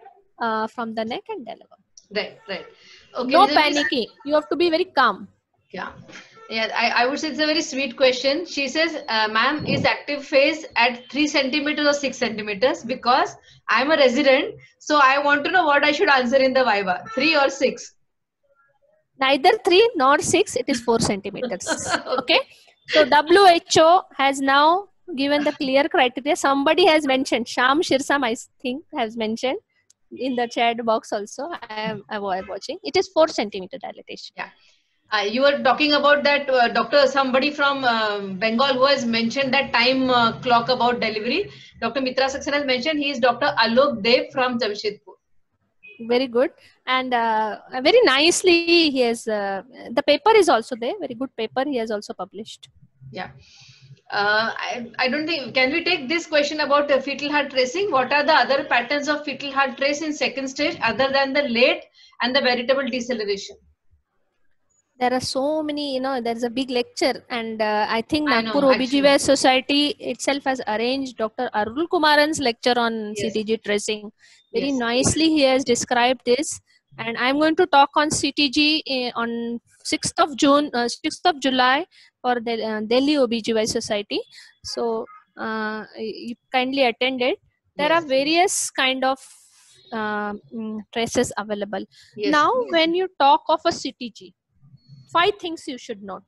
from the neck and deliver. Right. Okay. No panicking. You have to be very calm. Yeah. I would say it's a very sweet question. She says, ma'am, is active phase at 3 centimeters or 6 centimeters? Because I'm a resident, so I want to know what I should answer in the Viva, 3 or 6. Neither 3 nor 6, it is 4 centimeters. Okay. So WHO has now given the clear criteria. Somebody has mentioned, Sham Shirsam, I think, has mentioned in the chat box also. I was watching. It is 4 centimeter dilatation. Yeah. You were talking about that doctor, somebody from Bengal who has mentioned that time clock about delivery. Dr. Mitra Saxena has mentioned he is Dr. Alok Dev from Jamshedpur. Very good. And very nicely he has, the paper is also there. Very good paper he has also published. Yeah. I don't think, can we take this question about fetal heart tracing? What are the other patterns of fetal heart trace in second stage other than the late and the veritable deceleration? There are so many, there's a big lecture, and I think Nagpur OBGYN Society itself has arranged Dr. Arul Kumaran's lecture on CTG tracing. Very nicely he has described this, and I'm going to talk on CTG on 6th of July for the Delhi OBGYN Society. So you kindly attend it. There are various kind of traces available. Now, when you talk of a CTG, 5 things you should note.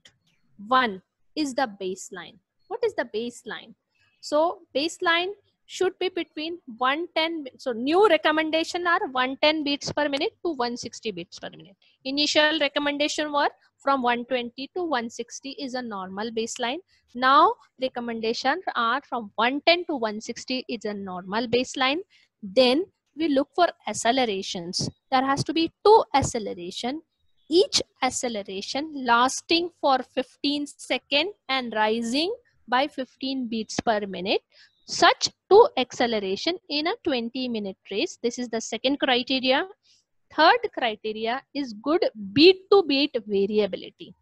1 is the baseline. What is the baseline? So baseline should be between 110. So new recommendation are 110 beats per minute to 160 beats per minute. Initial recommendation were from 120 to 160 is a normal baseline. Now recommendations are from 110 to 160 is a normal baseline. Then we look for accelerations. There has to be 2 acceleration. Each acceleration lasting for 15 seconds and rising by 15 beats per minute. Such 2 acceleration in a 20-minute race. This is the second criteria. Third criteria is good beat to beat variability.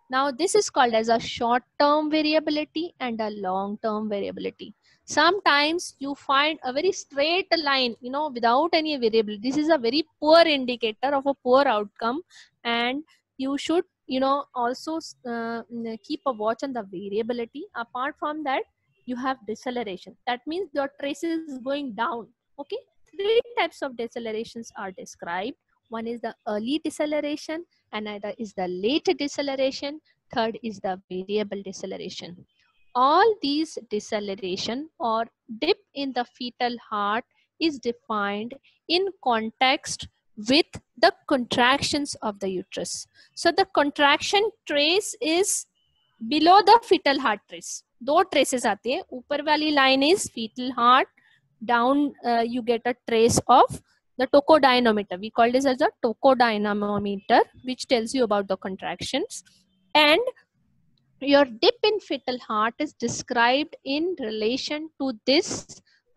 Now this is called as a short-term variability and a long-term variability. Sometimes you find a very straight line, you know, without any variable. This is a very poor indicator of a poor outcome, and you should, you know, also keep a watch on the variability. Apart from that, you have deceleration. That means your trace is going down. Okay, three types of decelerations are described. One is the early deceleration, another is the late deceleration, third is the variable deceleration. All these deceleration or dip in the fetal heart is defined in context with the contractions of the uterus. So the contraction trace is below the fetal heart trace. दो traces आते हैं. ऊपर वाली line is fetal heart. Down you get a trace of the tocodynamometer. We call this as a tocodynamometer, which tells you about the contractions. And your dip in fetal heart is described in relation to this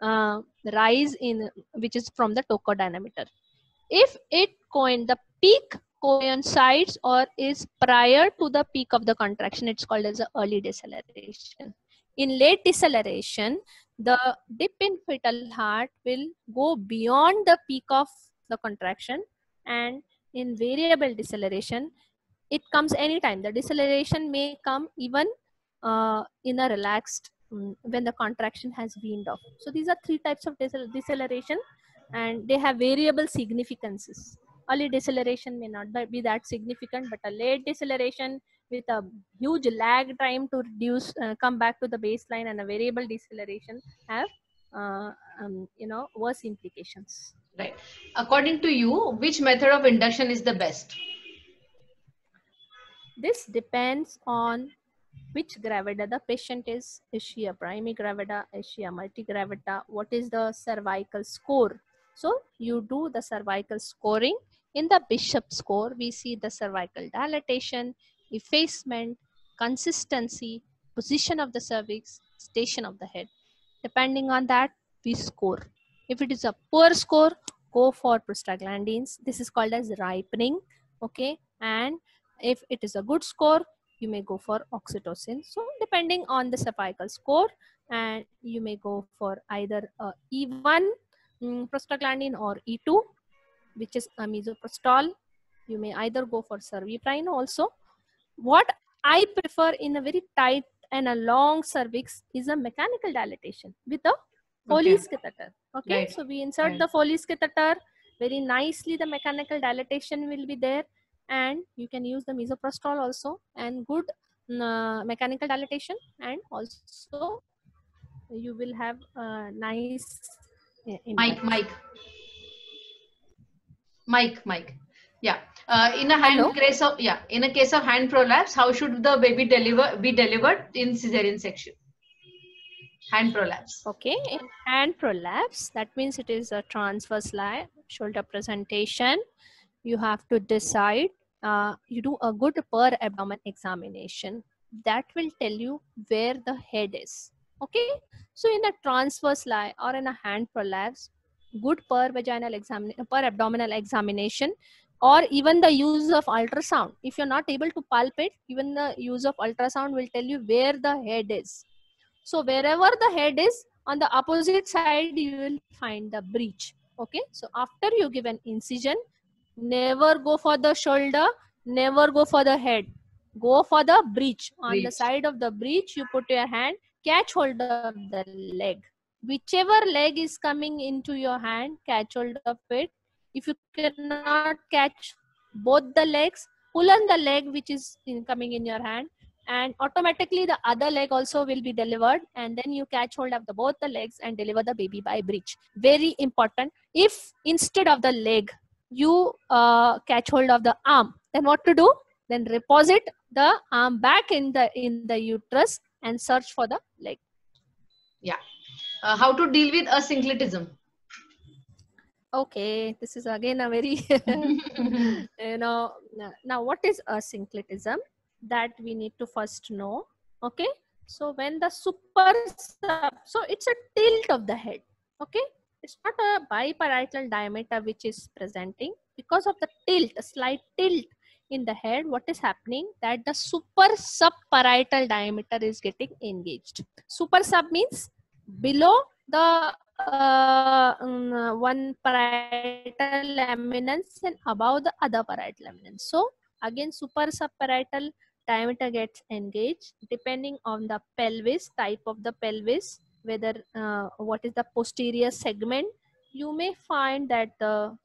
rise in, which is from the tocodynamimeter. If the peak coincides or is prior to the peak of the contraction, it's called as a early deceleration. In late deceleration, the dip in fetal heart will go beyond the peak of the contraction, and in variable deceleration, it comes anytime. The deceleration may come even in a relaxed when the contraction has weaned off. So these are three types of deceleration, and they have variable significances. Early deceleration may not be that significant, but a late deceleration with a huge lag time to reduce, come back to the baseline, and a variable deceleration have you know, worse implications. Right. According to you, which method of induction is the best? This depends on which gravida the patient is. Is she a primary gravida? Is she a multigravida? What is the cervical score? So you do the cervical scoring. In the Bishop score, we see the cervical dilatation, effacement, consistency, position of the cervix, station of the head. Depending on that, we score. If it is a poor score, go for prostaglandins. This is called as ripening. Okay, and if it is a good score, you may go for oxytocin. So depending on the cervical score, and you may go for either E1 prostaglandin or E2, which is misoprostol. You may either go for cerviprine also. What I prefer in a very tight and a long cervix is a mechanical dilatation with a Foley's catheter. Okay, right. So we insert right. the Foley's catheter very nicely. The mechanical dilatation will be there, and you can use the misoprostol also, and good mechanical dilatation, and also you will have nice Mike. Yeah. In a case of hand prolapse, how should the baby be delivered in cesarean section? Hand prolapse. Okay, in hand prolapse, that means it is a transverse lie, shoulder presentation. You have to decide. You do a good per abdomen examination. That will tell you where the head is. Okay, so in a transverse lie or in a hand prolapse, good per abdominal examination, or even the use of ultrasound. If you're not able to palpate, even the use of ultrasound will tell you where the head is. So wherever the head is, on the opposite side, you will find the breech. Okay, so after you give an incision, never go for the shoulder, never go for the head. Go for the breech. On the side of the breech, you put your hand, catch hold of the leg. Whichever leg is coming into your hand, catch hold of it. If you cannot catch both the legs, pull on the leg which is coming in your hand, and automatically the other leg also will be delivered, and then you catch hold of both the legs and deliver the baby by breech. Very important. If instead of the leg you catch hold of the arm, then what to do? Then reposit the arm back in the uterus and search for the leg. Yeah. How to deal with asynclitism? Okay, this is again a very you know, now what is asynclitism? That we need to first know. Okay, so when the so it's a tilt of the head. Okay, it's not a biparietal diameter which is presenting. Because of the tilt, a slight tilt in the head, what is happening? That the super subparietal diameter is getting engaged. Super sub means below the one parietal eminence and above the other parietal eminence. So again, super subparietal diameter gets engaged depending on the pelvis, type of the pelvis, whether what is the posterior segment. You may find that the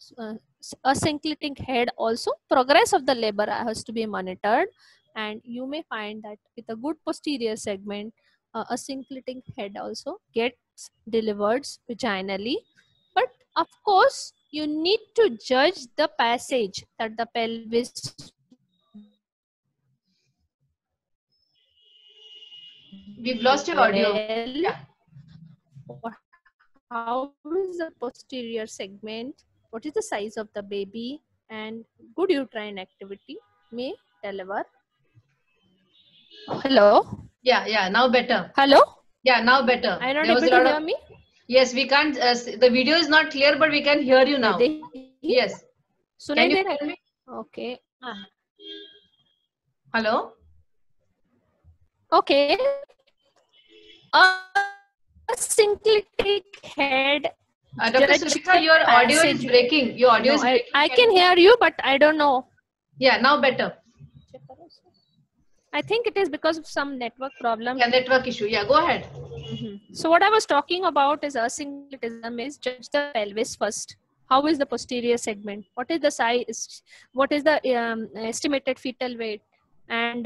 a synclitic head also, progress of the labor has to be monitored, and you may find that with a good posterior segment, a synclitic head also gets delivered vaginally. But of course, you need to judge the passage that the pelvis. We've lost your audio. Yeah. How is the posterior segment? What is the size of the baby? And good uterine activity may deliver. Hello. Yeah. Now better. Hello. Yeah, now better. Are you not There was able a to lot hear of. me? Yes, we can't. The video is not clear, but we can hear you now. Yes. Can you hear me? Okay. Hello. Okay. A synclitic head. Dr. Sulika, your audio is breaking. Your audio is breaking. I can hear you, but I don't know. Yeah, now better. I think it is because of some network problem. Yeah, network issue. Yeah, go ahead. So what I was talking about is asynclitism is judge the pelvis first. How is the posterior segment? What is the size? What is the estimated fetal weight? And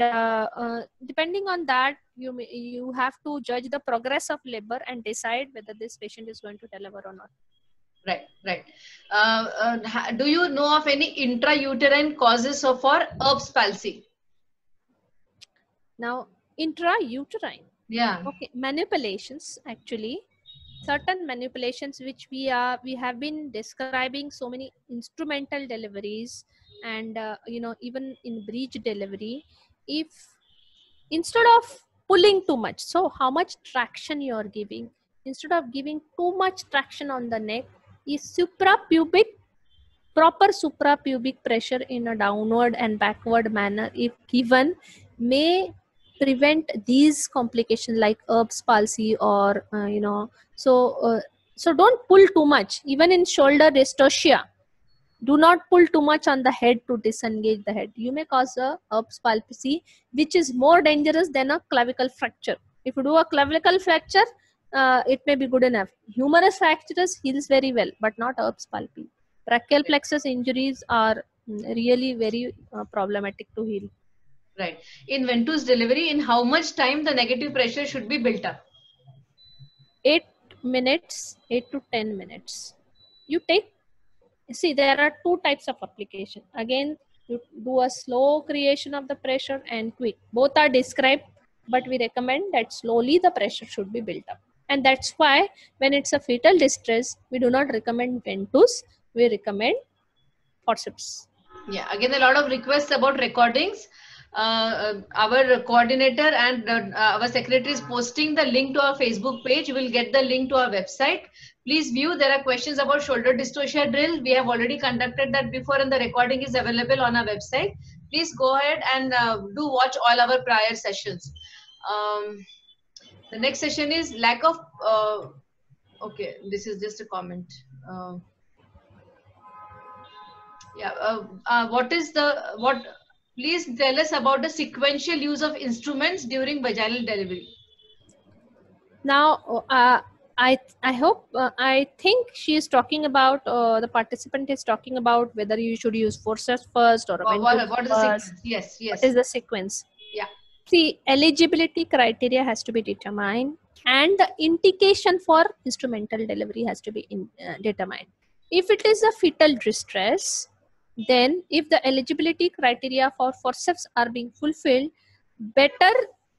depending on that, you have to judge the progress of labor and decide whether this patient is going to deliver or not. Right. Do you know of any intrauterine causes for Erb's palsy? Now, intrauterine. Yeah. Okay, manipulations actually. Certain manipulations which we have been describing, so many instrumental deliveries, and even in breech delivery, if instead of pulling too much, so how much traction you are giving, instead of giving too much traction on the neck, is proper suprapubic pressure in a downward and backward manner if given, may prevent these complications like Erb's palsy or so don't pull too much. Even in shoulder dystocia, do not pull too much on the head to disengage the head. You may cause a Erb's palsy, which is more dangerous than a clavicle fracture. If you do a clavicle fracture, it may be good enough. Humerus fractures heals very well, but not Erb's palsy. Brachial plexus injuries are really very problematic to heal. Right. In venous delivery, in how much time the negative pressure should be built up? 8 to 10 minutes. You take, see, there are two types of application. Again, you do a slow creation of the pressure and quick. Both are described, but we recommend that slowly the pressure should be built up. And that's why when it's a fetal distress, we do not recommend ventouse, we recommend forceps. Yeah, again, a lot of requests about recordings. Our coordinator and our secretary is posting the link to our Facebook page. You will get the link to our website. Please view. There are questions about shoulder dystocia drill. We have already conducted that before, and the recording is available on our website. Please go ahead and do watch all our prior sessions. The next session is lack of. Okay, this is just a comment. Please tell us about the sequential use of instruments during vaginal delivery. Now, I hope, I think she is talking about, the participant is talking about whether you should use forceps first or what is the sequence? Yes. What is the sequence? Yeah. See, eligibility criteria has to be determined, and the indication for instrumental delivery has to be determined. If it is a fetal distress, then if the eligibility criteria for forceps are being fulfilled, better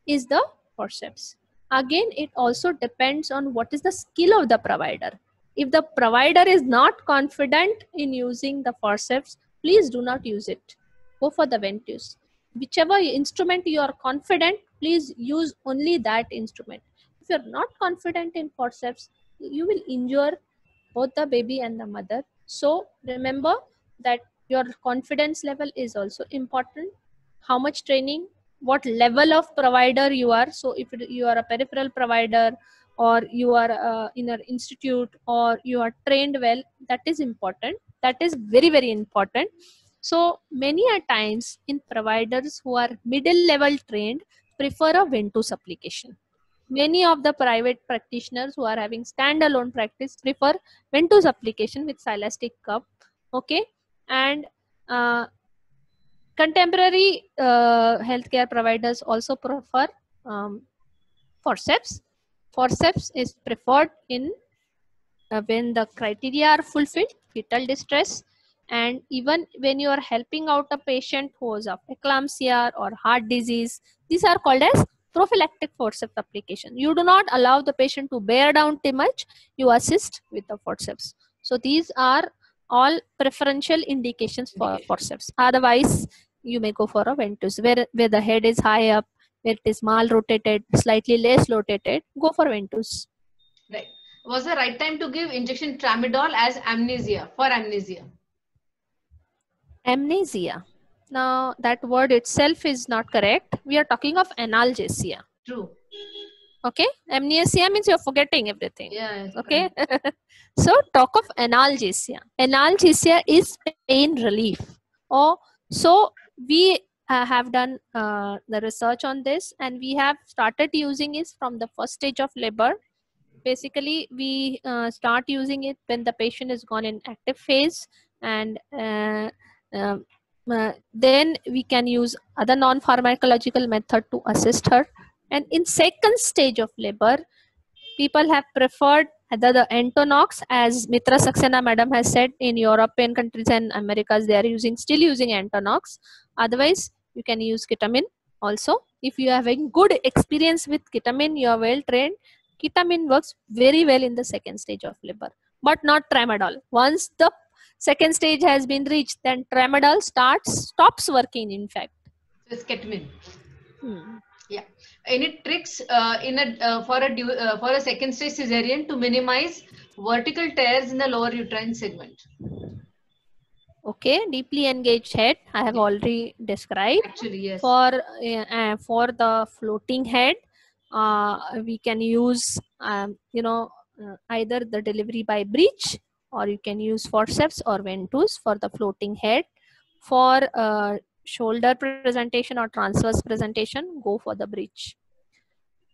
is the forceps. Again, it also depends on what is the skill of the provider. If the provider is not confident in using the forceps, please do not use it. Go for the ventouse. Whichever instrument you are confident, please use only that instrument. If you're not confident in forceps, you will injure both the baby and the mother. So remember that your confidence level is also important. How much training what level of provider you are. So if you are a peripheral provider, or you are in an institute, or you are trained well, that is important. That is very, very important. So many a times in providers who are middle level trained prefer a Ventus application. Many of the private practitioners who are having standalone practice prefer Ventus application with Silastic cup. Okay. And contemporary healthcare providers also prefer forceps. Forceps is preferred in when the criteria are fulfilled, fetal distress, and even when you are helping out a patient who is of eclampsia or heart disease. These are called as prophylactic forceps application. You do not allow the patient to bear down too much, you assist with the forceps. So these are all preferential indications for forceps. Otherwise, you may go for a ventus, where the head is high up, where it is mal rotated, slightly less rotated, go for ventus. Right. Was the right time to give injection tramadol as amnesia, for amnesia? Amnesia. Now, that word itself is not correct. We are talking of analgesia. True. Okay. Amnesia means you're forgetting everything. Yeah. Okay. So talk of analgesia. Analgesia is pain relief. Oh, so we have done the research on this, and we have started using it from the first stage of labor. Basically, we start using it when the patient is gone in active phase, and then we can use other non-pharmacological method to assist her. And in second stage of labor, people have preferred either the Entonox, as Mitra Saxena madam has said, in European countries and Americas they are still using Entonox. Otherwise, you can use ketamine also. If you are having good experience with ketamine, you are well trained, ketamine works very well in the second stage of labor, but not tramadol. Once the second stage has been reached, then tramadol stops working, in fact. So it's ketamine. Yeah. Any tricks for a second stage cesarean to minimize vertical tears in the lower uterine segment? Okay, deeply engaged head I have already described. Actually, yes. For the floating head, we can use either the delivery by breech, or you can use forceps or ventus for the floating head. For shoulder presentation or transverse presentation, go for the breech.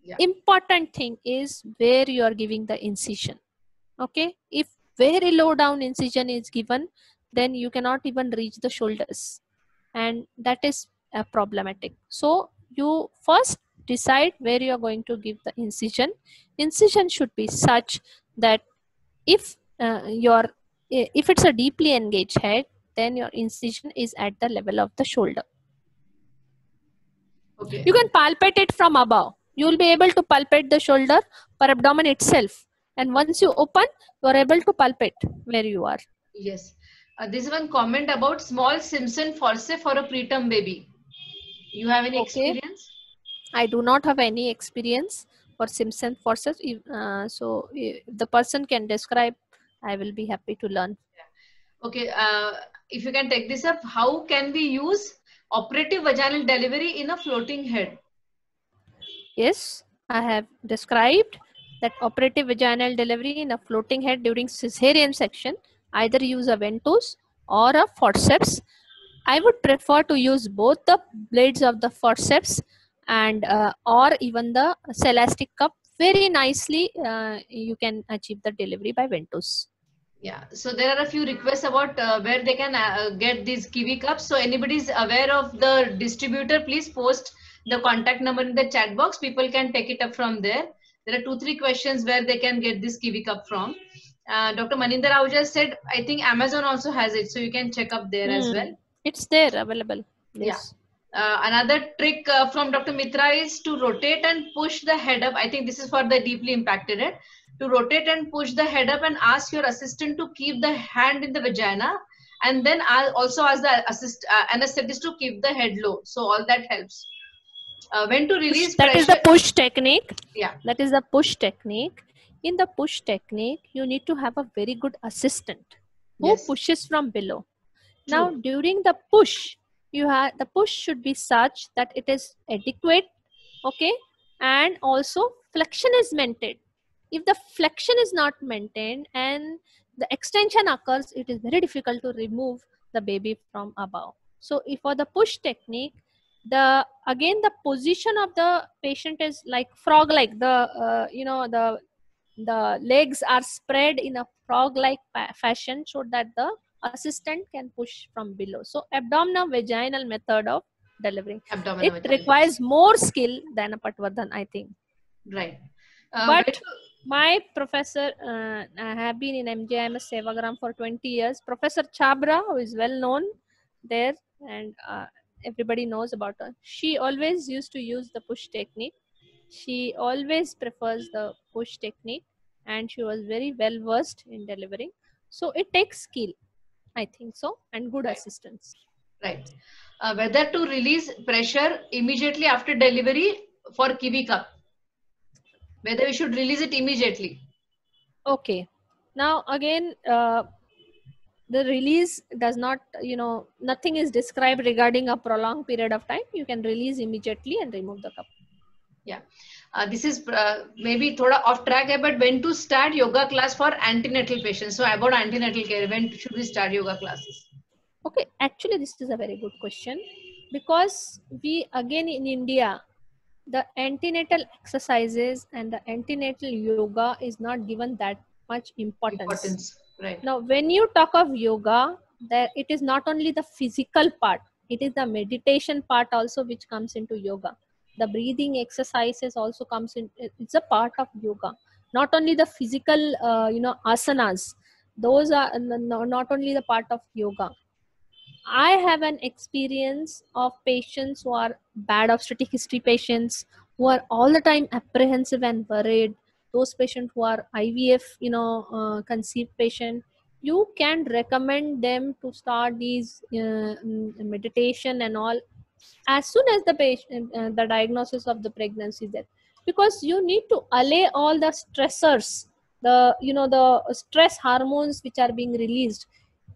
Yeah. Important thing is where you are giving the incision. Okay, if very low down incision is given, then you cannot even reach the shoulders, and that is problematic. So you first decide where you are going to give the incision. Incision should be such that if it's a deeply engaged head, then your incision is at the level of the shoulder. Okay. You can palpate it from above. You will be able to palpate the shoulder per abdomen itself. And once you open, you are able to palpate where you are. Yes. This is one comment about small Simpson forceps for a preterm baby. You have any experience? I do not have any experience for Simpson forceps. So if the person can describe, I will be happy to learn. Yeah. Okay. If you can take this up, how can we use operative vaginal delivery in a floating head? Yes, I have described that operative vaginal delivery in a floating head during cesarean section. Either use a ventus or a forceps. I would prefer to use both the blades of the forceps and or even the Silastic cup. Very nicely, you can achieve the delivery by ventus. Yeah, so there are a few requests about where they can get these kiwi cups. So anybody is aware of the distributor, please post the contact number in the chat box. People can take it up from there. There are 2-3 questions where they can get this kiwi cup from. Dr. Maninder Ahuja said, I think Amazon also has it, so you can check up there as well. It's there available. Yes. Yeah. Another trick from Dr. Mitra is to rotate and push the head up. I think this is for the deeply impacted head. To rotate and push the head up and ask your assistant to keep the hand in the vagina, and then also ask the anesthetist to keep the head low. So all that helps. When to release that pressure. Is the push technique. Yeah. That is the push technique. In the push technique, you need to have a very good assistant who pushes from below. True. Now, during the push, the push should be such that it is adequate, okay, and also flexion is maintained. If the flexion is not maintained and the extension occurs, it is very difficult to remove the baby from above. So if for the push technique, again the position of the patient is like frog like, the legs are spread in a frog like fashion so that the assistant can push from below. So abdominal vaginal method of delivering, Abdominal it vaginal, yes. requires more skill than a Patwardhan, I think. Right. But When my professor, I have been in MJIMS Sevagram for 20 years. Professor Chabra, who is well known there, and everybody knows about her, she always used to use the push technique. She always prefers the push technique, and she was very well versed in delivering. So it takes skill, I think so, and good right, assistance. right. Whether to release pressure immediately after delivery for kiwi cup, whether we should release it immediately. Okay. Now again, the release does not, nothing is described regarding a prolonged period of time. You can release immediately and remove the cup. Yeah. This is maybe thoda off track hai, but when to start yoga class for antenatal patients? So about antenatal care, when should we start yoga classes? Okay, actually this is a very good question, because we again in India, the antenatal exercises and the antenatal yoga is not given that much importance. Importance, right? Now, when you talk of yoga, it is not only the physical part, it is the meditation part also which comes into yoga. The breathing exercises also comes in, it's a part of yoga. Not only the physical, asanas, those are not only the part of yoga. I have an experience of patients who are bad obstetric history patients, who are all the time apprehensive and worried. Those patients who are IVF, conceived patient, you can recommend them to start these meditation and all as soon as the patient, the diagnosis of the pregnancy is there, because you need to allay all the stressors, the stress hormones which are being released.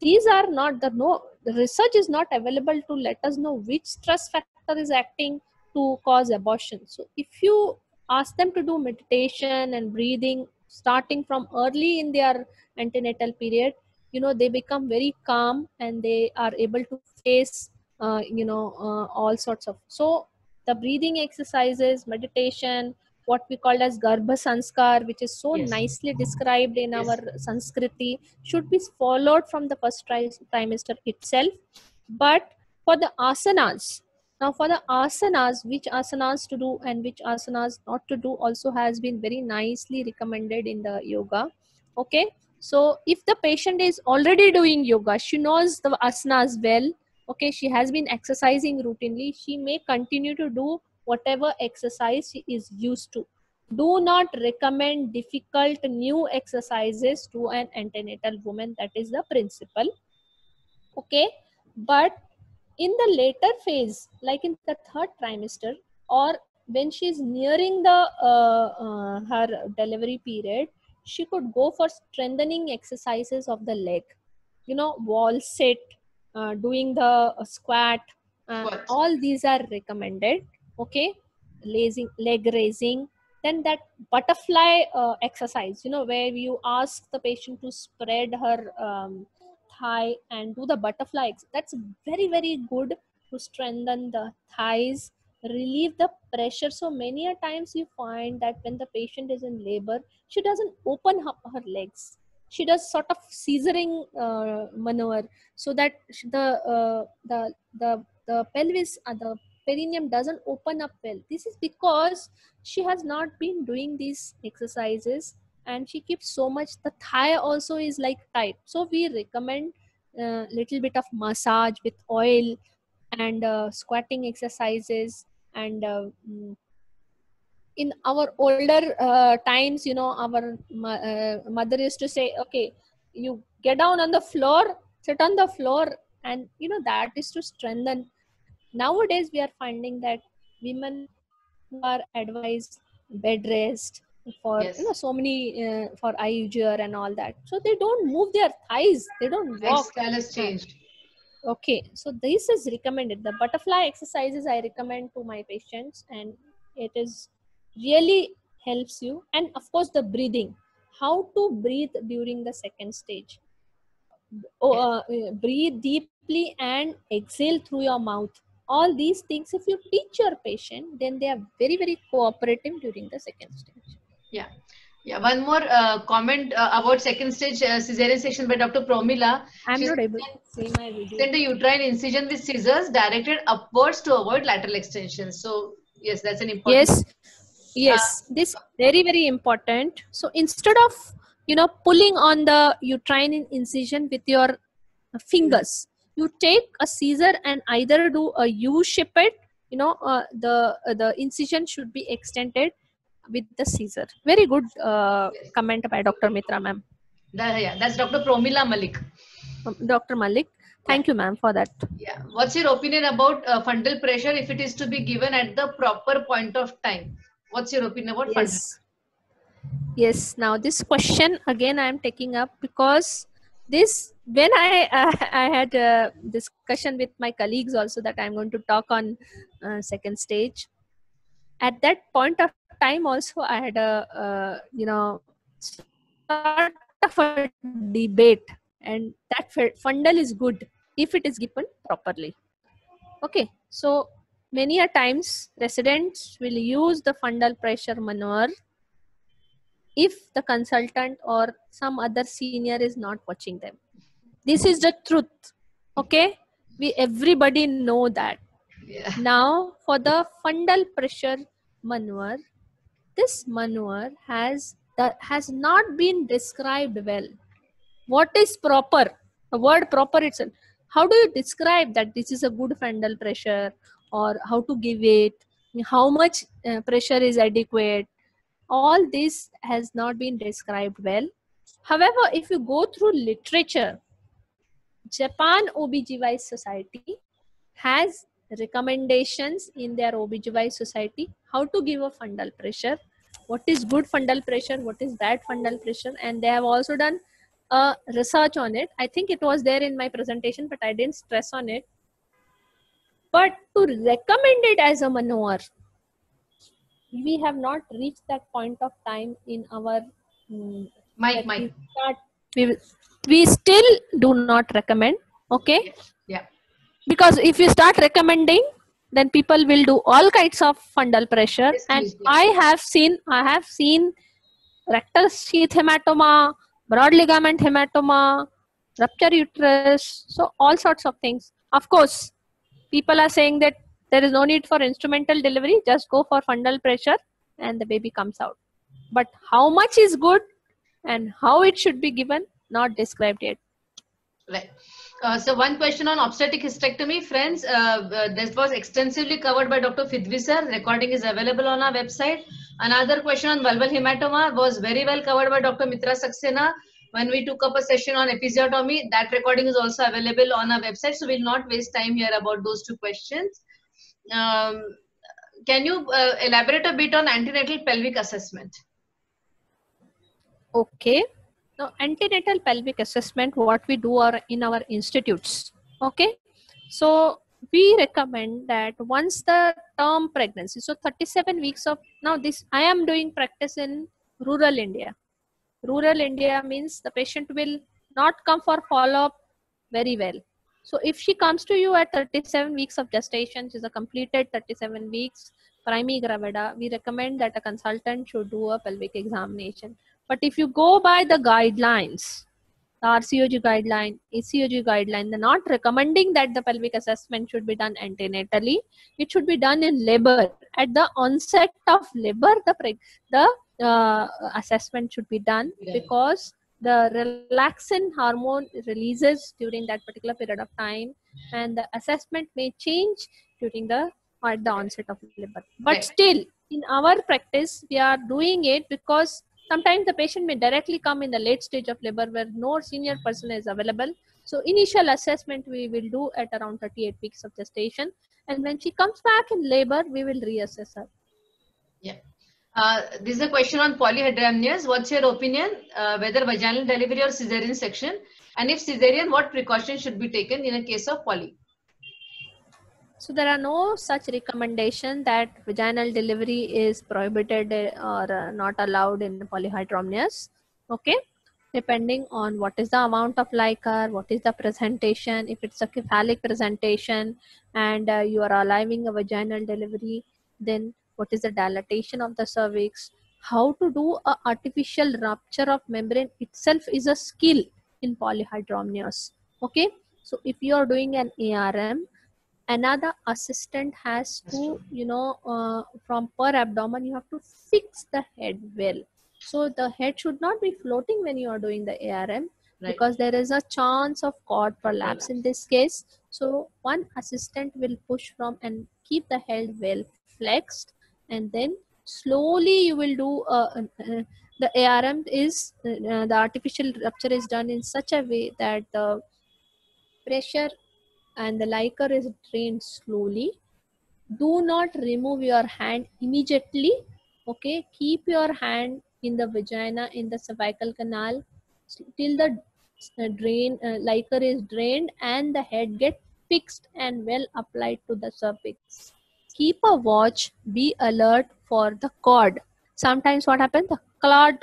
These are not the research is not available to let us know which stress factor is acting to cause abortion. So if you ask them to do meditation and breathing starting from early in their antenatal period, they become very calm and they are able to face all sorts of. So the breathing exercises, meditation, what we call as garbha sanskar, which is so Yes, nicely described in our yes, Sanskriti, should be followed from the first trimester itself. But for the asanas, now for the asanas, which asanas to do and which asanas not to do also has been very nicely recommended in the yoga. Okay, so if the patient is already doing yoga, she knows the asanas well, okay, she has been exercising routinely, she may continue to do whatever exercise she is used to. Do not recommend difficult new exercises to an antenatal woman. That is the principle. Okay, but in the later phase, like in the third trimester, or when she's nearing the her delivery period, she could go for strengthening exercises of the leg, wall sit, doing the squat, squats. all these are recommended. Okay, leg raising, then that butterfly exercise, where you ask the patient to spread her thigh and do the butterfly. That's very very good to strengthen the thighs, relieve the pressure. So many a times you find that when the patient is in labor, she doesn't open up her legs, she does sort of scissoring maneuver, so that the pelvis, the perineum doesn't open up well. This is because she has not been doing these exercises, and she keeps so much, the thigh also is like tight. So we recommend little bit of massage with oil and squatting exercises. And in our older times, our mother used to say, okay, you get down on the floor, sit on the floor, and that is to strengthen. Nowadays we are finding that women who are advised bed rest for Yes, so many for IUGR and all that, so they don't move their thighs, they don't walk. lifestyle has Uh, changed. Okay, so this is recommended. The butterfly exercises I recommend to my patients, and it is really helps you. And of course, the breathing. How to breathe during the second stage. Breathe deeply and exhale through your mouth. All these things, if you teach your patient, then they are very, very cooperative during the second stage. Yeah. Yeah, one more comment about second stage cesarean section by Dr. Promila. I'm She not able to see my video. sent a uterine incision with scissors directed upwards to avoid lateral extension. So yes, that's an important. Yes, this very, very important. So instead of pulling on the uterine incision with your fingers, you take a scissor and either do a U shape it. The incision should be extended with the scissor. Very good Yes. comment by Dr. Mitra, ma'am. Yeah, that's Dr. Promila Malik. Dr. Malik, thank you, ma'am, for that. Yeah. What's your opinion about fundal pressure if it is to be given at the proper point of time? What's your opinion about fundal? Yes. Now this question again I am taking up because this when I had a discussion with my colleagues also that I'm going to talk on second stage. At that point of time also I had a sort of a debate, and that fundal is good if it is given properly. Okay, so many a times residents will use the fundal pressure maneuver if the consultant or some other senior is not watching them. This is the truth. Okay, we everybody know that. Yeah. Now for the fundal pressure maneuver, this maneuver has not been described well. What is proper? The word proper itself. How do you describe that this is a good fundal pressure, or how to give it? How much pressure is adequate? All this has not been described well. However, if you go through literature, Japan OBGY Society has recommendations in their OBGY Society how to give a fundal pressure, what is good fundal pressure, what is bad fundal pressure, and they have also done a research on it. I think it was there in my presentation, but I didn't stress on it. But to recommend it as a maneuver, we have not reached that point of time in our Mike. we still do not recommend. Okay. Yeah. Because if you start recommending, then people will do all kinds of fundal pressure. Yes, and please. I have seen rectal sheath hematoma, broad ligament hematoma, rupture uterus, so all sorts of things. Of course, people are saying that there is no need for instrumental delivery, just go for fundal pressure and the baby comes out. But how much is good and how it should be given, not described yet. Right. So one question on obstetric hysterectomy, friends. This was extensively covered by Dr. Fidvi sir. Recording is available on our website. Another question on vulval hematoma was very well covered by Dr. Mitra Saxena when we took up a session on episiotomy. That recording is also available on our website. So we'll not waste time here about those two questions. Can you elaborate a bit on antenatal pelvic assessment? Okay. Now, antenatal pelvic assessment, what we do are in our institutes. Okay. So we recommend that once the term pregnancy, so 37 weeks of, now this, I am doing practice in rural India. Rural India means the patient will not come for follow-up very well. So if she comes to you at 37 weeks of gestation, she's a completed 37 weeks, primi gravida, we recommend that a consultant should do a pelvic examination. But if you go by the guidelines, the RCOG guideline, ECOG guideline, they're not recommending that the pelvic assessment should be done antenatally. It should be done in labor. At the onset of labor, the assessment should be done, because the relaxin hormone releases during that particular period of time, and the assessment may change during at the onset of labor. But still, in our practice, we are doing it because sometimes the patient may directly come in the late stage of labor where no senior person is available. So initial assessment we will do at around 38 weeks of gestation. And when she comes back in labor, we will reassess her. Yeah. This is a question on polyhydramnios. What's your opinion? Whether vaginal delivery or cesarean section? And if cesarean, what precautions should be taken in a case of poly? So there are no such recommendation that vaginal delivery is prohibited or not allowed in polyhydramnios. Okay, depending on what is the amount of liquor, what is the presentation, if it's a cephalic presentation and you are allowing a vaginal delivery, then what is the dilatation of the cervix, how to do a artificial rupture of membrane itself is a skill in polyhydramnios. Okay, so if you are doing an ARM, another assistant has to, from per abdomen, you have to fix the head well. So the head should not be floating when you are doing the ARM, Right. because there is a chance of cord prolapse in this case. So one assistant will push from and keep the head well flexed, and then slowly you will do the ARM is the artificial rupture is done in such a way that the pressure and the liquor is drained slowly. Do not remove your hand immediately. Okay, keep your hand in the vagina, in the cervical canal till the liquor is drained and the head get fixed and well applied to the cervix. Keep a watch, be alert for the cord. Sometimes what happens, the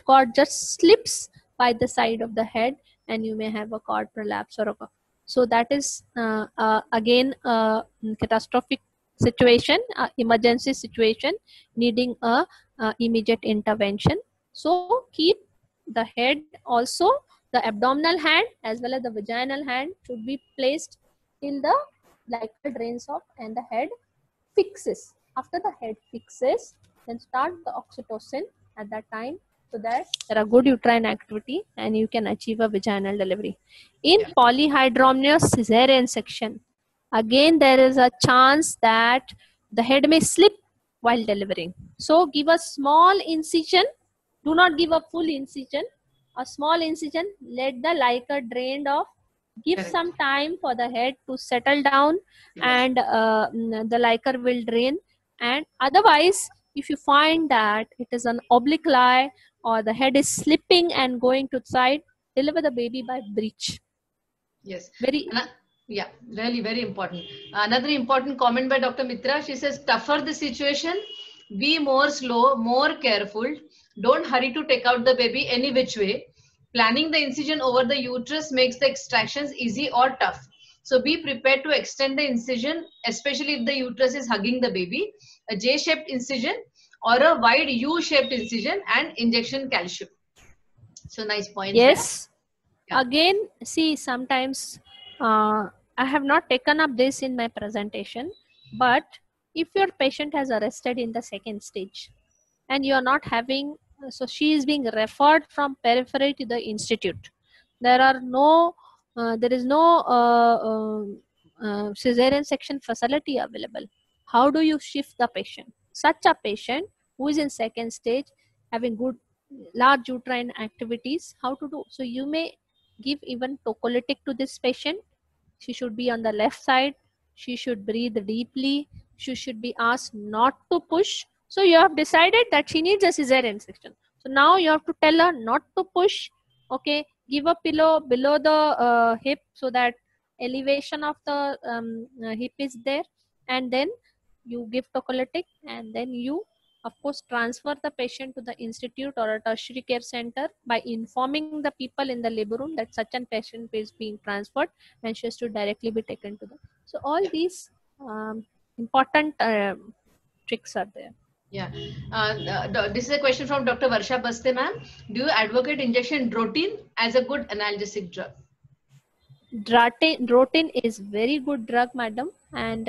cord just slips by the side of the head and you may have a cord prolapse or a, so that is again a catastrophic situation, emergency situation needing a immediate intervention. So keep the head also, the abdominal hand as well as the vaginal hand should be placed till the liquor drains off and the head fixes. After the head fixes, then start the oxytocin at that time, so that there are good uterine activity and you can achieve a vaginal delivery. In polyhydramnios cesarean section, again there is a chance that the head may slip while delivering. So give a small incision, do not give a full incision, a small incision, let the liquor drained off, give Correct. some time for the head to settle down. Yes. And the liquor will drain. And otherwise, if you find that it is an oblique lie or the head is slipping and going to the side, deliver the baby by breech. Yes. Very yeah, really very important. Another important comment by Dr. Mitra. She says, tougher the situation, be more slow, more careful. Don't hurry to take out the baby any which way. Planning the incision over the uterus makes the extractions easy or tough. So be prepared to extend the incision, especially if the uterus is hugging the baby. A J-shaped incision or a wide U-shaped incision and injection calcium. So nice point. yes. Yeah. Again, see, sometimes I have not taken up this in my presentation, but if your patient has arrested in the second stage and you are not having, so she is being referred from periphery to the institute. There is no cesarean section facility available. How do you shift the patient? Such a patient who is in second stage having good large uterine activities, how to do? So you may give even tocolytic to this patient. She should be on the left side. She should breathe deeply. She should be asked not to push. So you have decided that she needs a cesarean section. So now you have to tell her not to push. Okay, give a pillow below the hip so that elevation of the hip is there, and then you give tocolytic, and then you of course transfer the patient to the institute or a tertiary care center by informing the people in the labor room that such an patient is being transferred and she has to directly be taken to the. So all these important tricks are there. Yeah. This is a question from Dr. Varsha Baste, ma'am. Do you advocate injection Drotin as a good analgesic drug? Drotin is very good drug, madam, and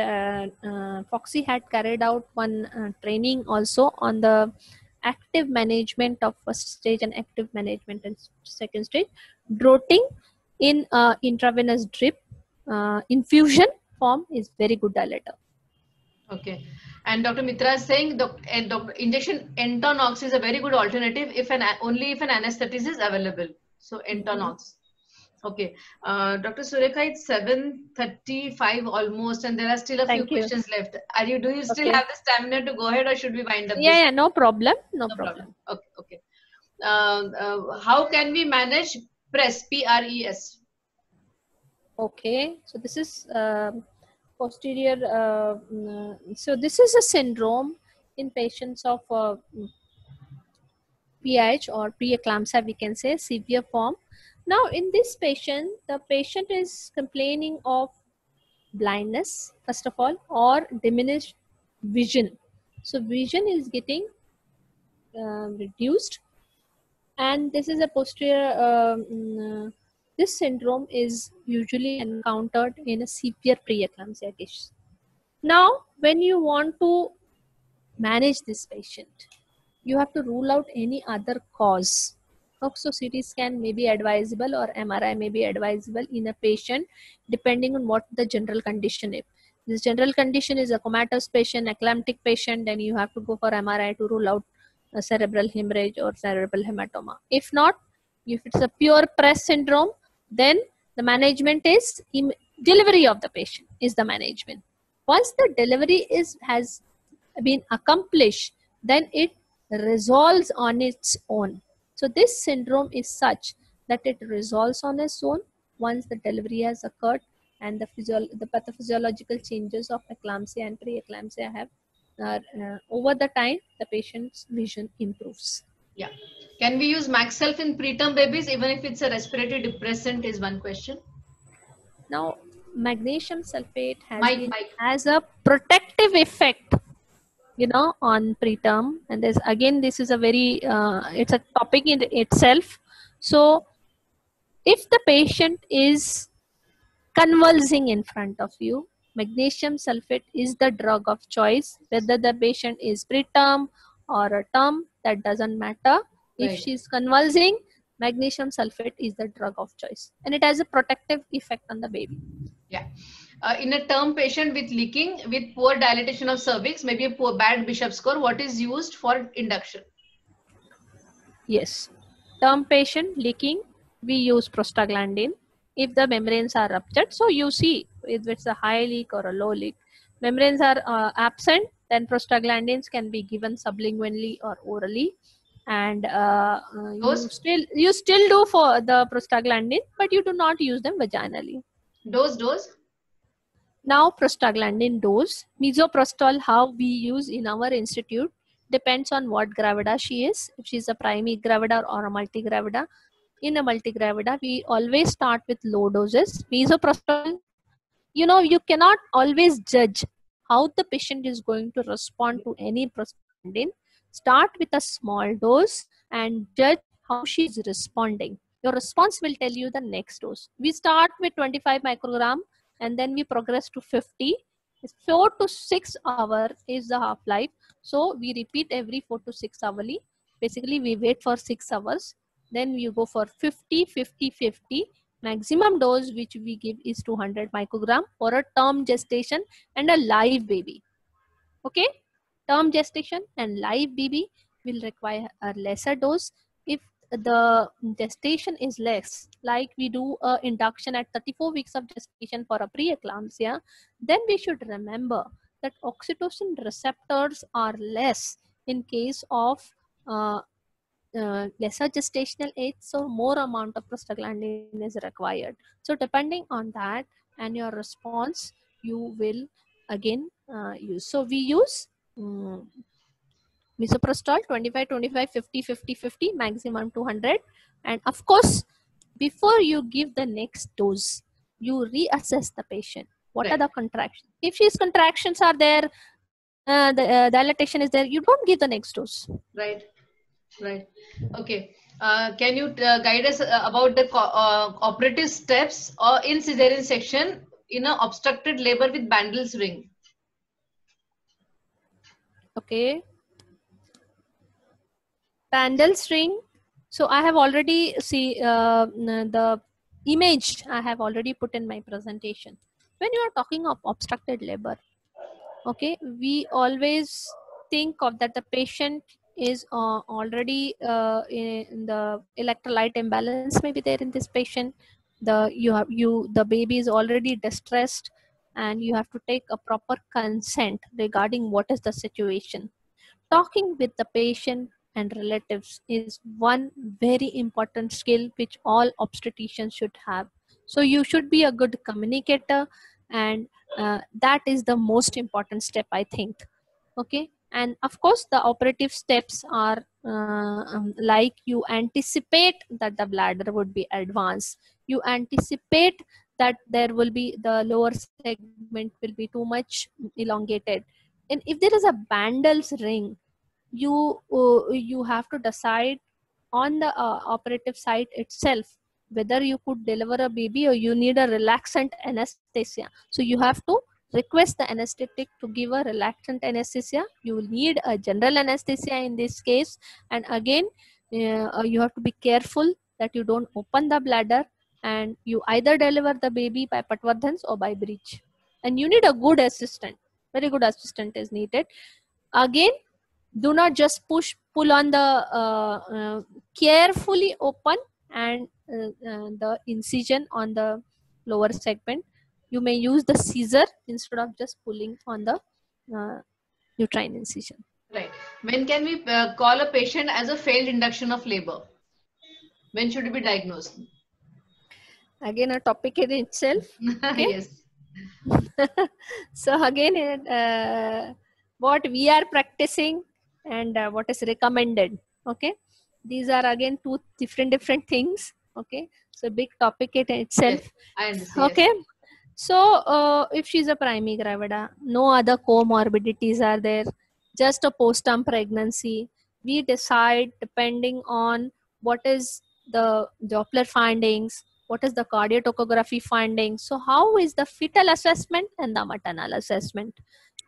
Foxy had carried out one training also on the active management of first stage and active management in second stage. Drotin in intravenous drip infusion form is very good dilator. Okay. And Dr. Mitra is saying the injection Entonox is a very good alternative if only if an anesthetic is available. So Entonox. Okay. Dr. Surekha, it's 7:35 almost, and there are still a few questions left. Do you still have the stamina to go ahead, or should we wind up? Yeah, no problem. No problem. Okay. How can we manage PRES? P-R-E-S. Okay, so this is posterior. So this is a syndrome in patients of PH or preeclampsia, we can say severe form. Now, in this patient, the patient is complaining of blindness, first of all, or diminished vision. So vision is getting reduced, and this is a posterior. This syndrome is usually encountered in a severe preeclampsia case. Now, when you want to manage this patient, you have to rule out any other cause. So CT scan may be advisable or MRI may be advisable in a patient depending on what the general condition is. This general condition is a comatose patient, eclamptic patient, then you have to go for MRI to rule out a cerebral hemorrhage or cerebral hematoma. If not, if it's a pure press syndrome, then the management is delivery of the patient is the management. Once the delivery has been accomplished, then it resolves on its own. So this syndrome is such that it resolves on its own once the delivery has occurred and the pathophysiological changes of eclampsia and preeclampsia have over the time the patient's vision improves. Yeah. Can we use Maxelf in preterm babies even if it's a respiratory depressant is one question. Now, magnesium sulfate Mike. has a protective effect, you know, on preterm, and there's again this is a very it's a topic in itself. So if the patient is convulsing in front of you, magnesium sulfate is the drug of choice. Whether the patient is preterm or a term, that doesn't matter. If Right. she's convulsing, magnesium sulfate is the drug of choice, and it has a protective effect on the baby. Yeah. In a term patient with leaking, with poor dilatation of cervix, maybe a poor bad Bishop score, what is used for induction? Yes. Term patient leaking, we use prostaglandin. If the membranes are ruptured, so you see if it's a high leak or a low leak, membranes are absent, then prostaglandins can be given sublingually or orally. And you still do for the prostaglandin, but you do not use them vaginally. Dose? Now, prostaglandin dose, misoprostol, how we use in our institute, depends on what gravida she is. If she's a primary gravida or a multigravida. In a multigravida, we always start with low doses. Misoprostol, you know, you cannot always judge how the patient is going to respond to any prostaglandin. Start with a small dose and judge how she is responding. Your response will tell you the next dose. We start with 25 microgram and then we progress to 50. 4 to 6 hours is the half-life. So we repeat every 4 to 6 hourly. Basically, we wait for 6 hours. Then you go for 50, 50, 50. Maximum dose which we give is 200 microgram for a term gestation and a live baby. Okay, term gestation and live baby will require a lesser dose. If the gestation is less, like we do a induction at 34 weeks of gestation for a preeclampsia, then we should remember that oxytocin receptors are less in case of lesser gestational age, so more amount of prostaglandin is required. So depending on that and your response, you will again use. So we use misoprostol 25, 25, 50, 50, 50, maximum 200. And of course, before you give the next dose, you reassess the patient. What are the contractions? If his contractions are there, the dilatation is there, you don't give the next dose. Right. Okay. Can you guide us about the operative steps or in cesarean section in an obstructed labor with Bandel's ring? Okay. Bandel's ring. So I have already the image I have already put in my presentation. When you are talking of obstructed labor, okay, we always think of that the patient is already in the electrolyte imbalance may be there in this patient. The baby is already distressed, and you have to take a proper consent regarding what is the situation. Talking with the patient and relatives is one very important skill which all obstetricians should have. So you should be a good communicator, and that is the most important step, I think. Okay. And of course the operative steps are like you anticipate that the bladder would be advanced, you anticipate that there will be the lower segment will be too much elongated, and if there is a Bandel's ring, you have to decide on the operative site itself whether you could deliver a baby or you need a relaxant anesthesia. So you have to request the anesthetic to give a relaxant anesthesia. You will need a general anesthesia in this case, and again you have to be careful that you don't open the bladder, and you either deliver the baby by Patwardhans or by breech. And you need a good assistant, very good assistant is needed. Again, do not just pull on the carefully open and the incision on the lower segment. You may use the scissor instead of just pulling on the uterine incision. Right. When can we call a patient as a failed induction of labor? When should it be diagnosed? Again, a topic in itself. Okay? Yes. So again, what we are practicing and what is recommended. Okay, these are again two different things. Okay, so big topic in itself. Yes, I understand. Okay, so if she's a primigravida, no other comorbidities are there, just a postpartum pregnancy, we decide depending on what is the Doppler findings, what is the cardiotocography findings. So how is the fetal assessment and the maternal assessment?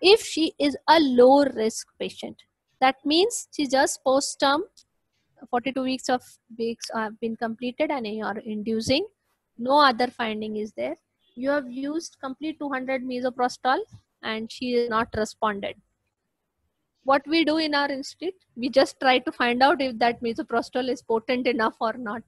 If she is a low risk patient, that means she just postpartum, 42 weeks have been completed and you are inducing, no other finding is there, you have used complete 200 misoprostol and she is not responded. What we do in our institute, we just try to find out if that misoprostol is potent enough or not.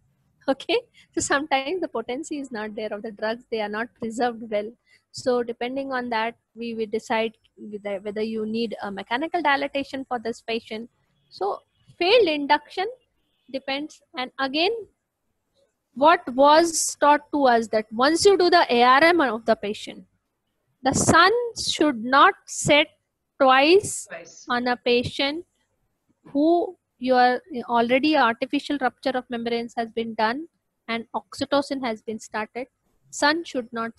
Okay, so sometimes the potency is not there of the drugs, they are not preserved well. So depending on that, we will decide whether you need a mechanical dilatation for this patient. So failed induction depends. And again, what was taught to us that once you do the ARM of the patient, the sun should not set twice on a patient who you are already artificial rupture of membranes has been done and oxytocin has been started. Sun should not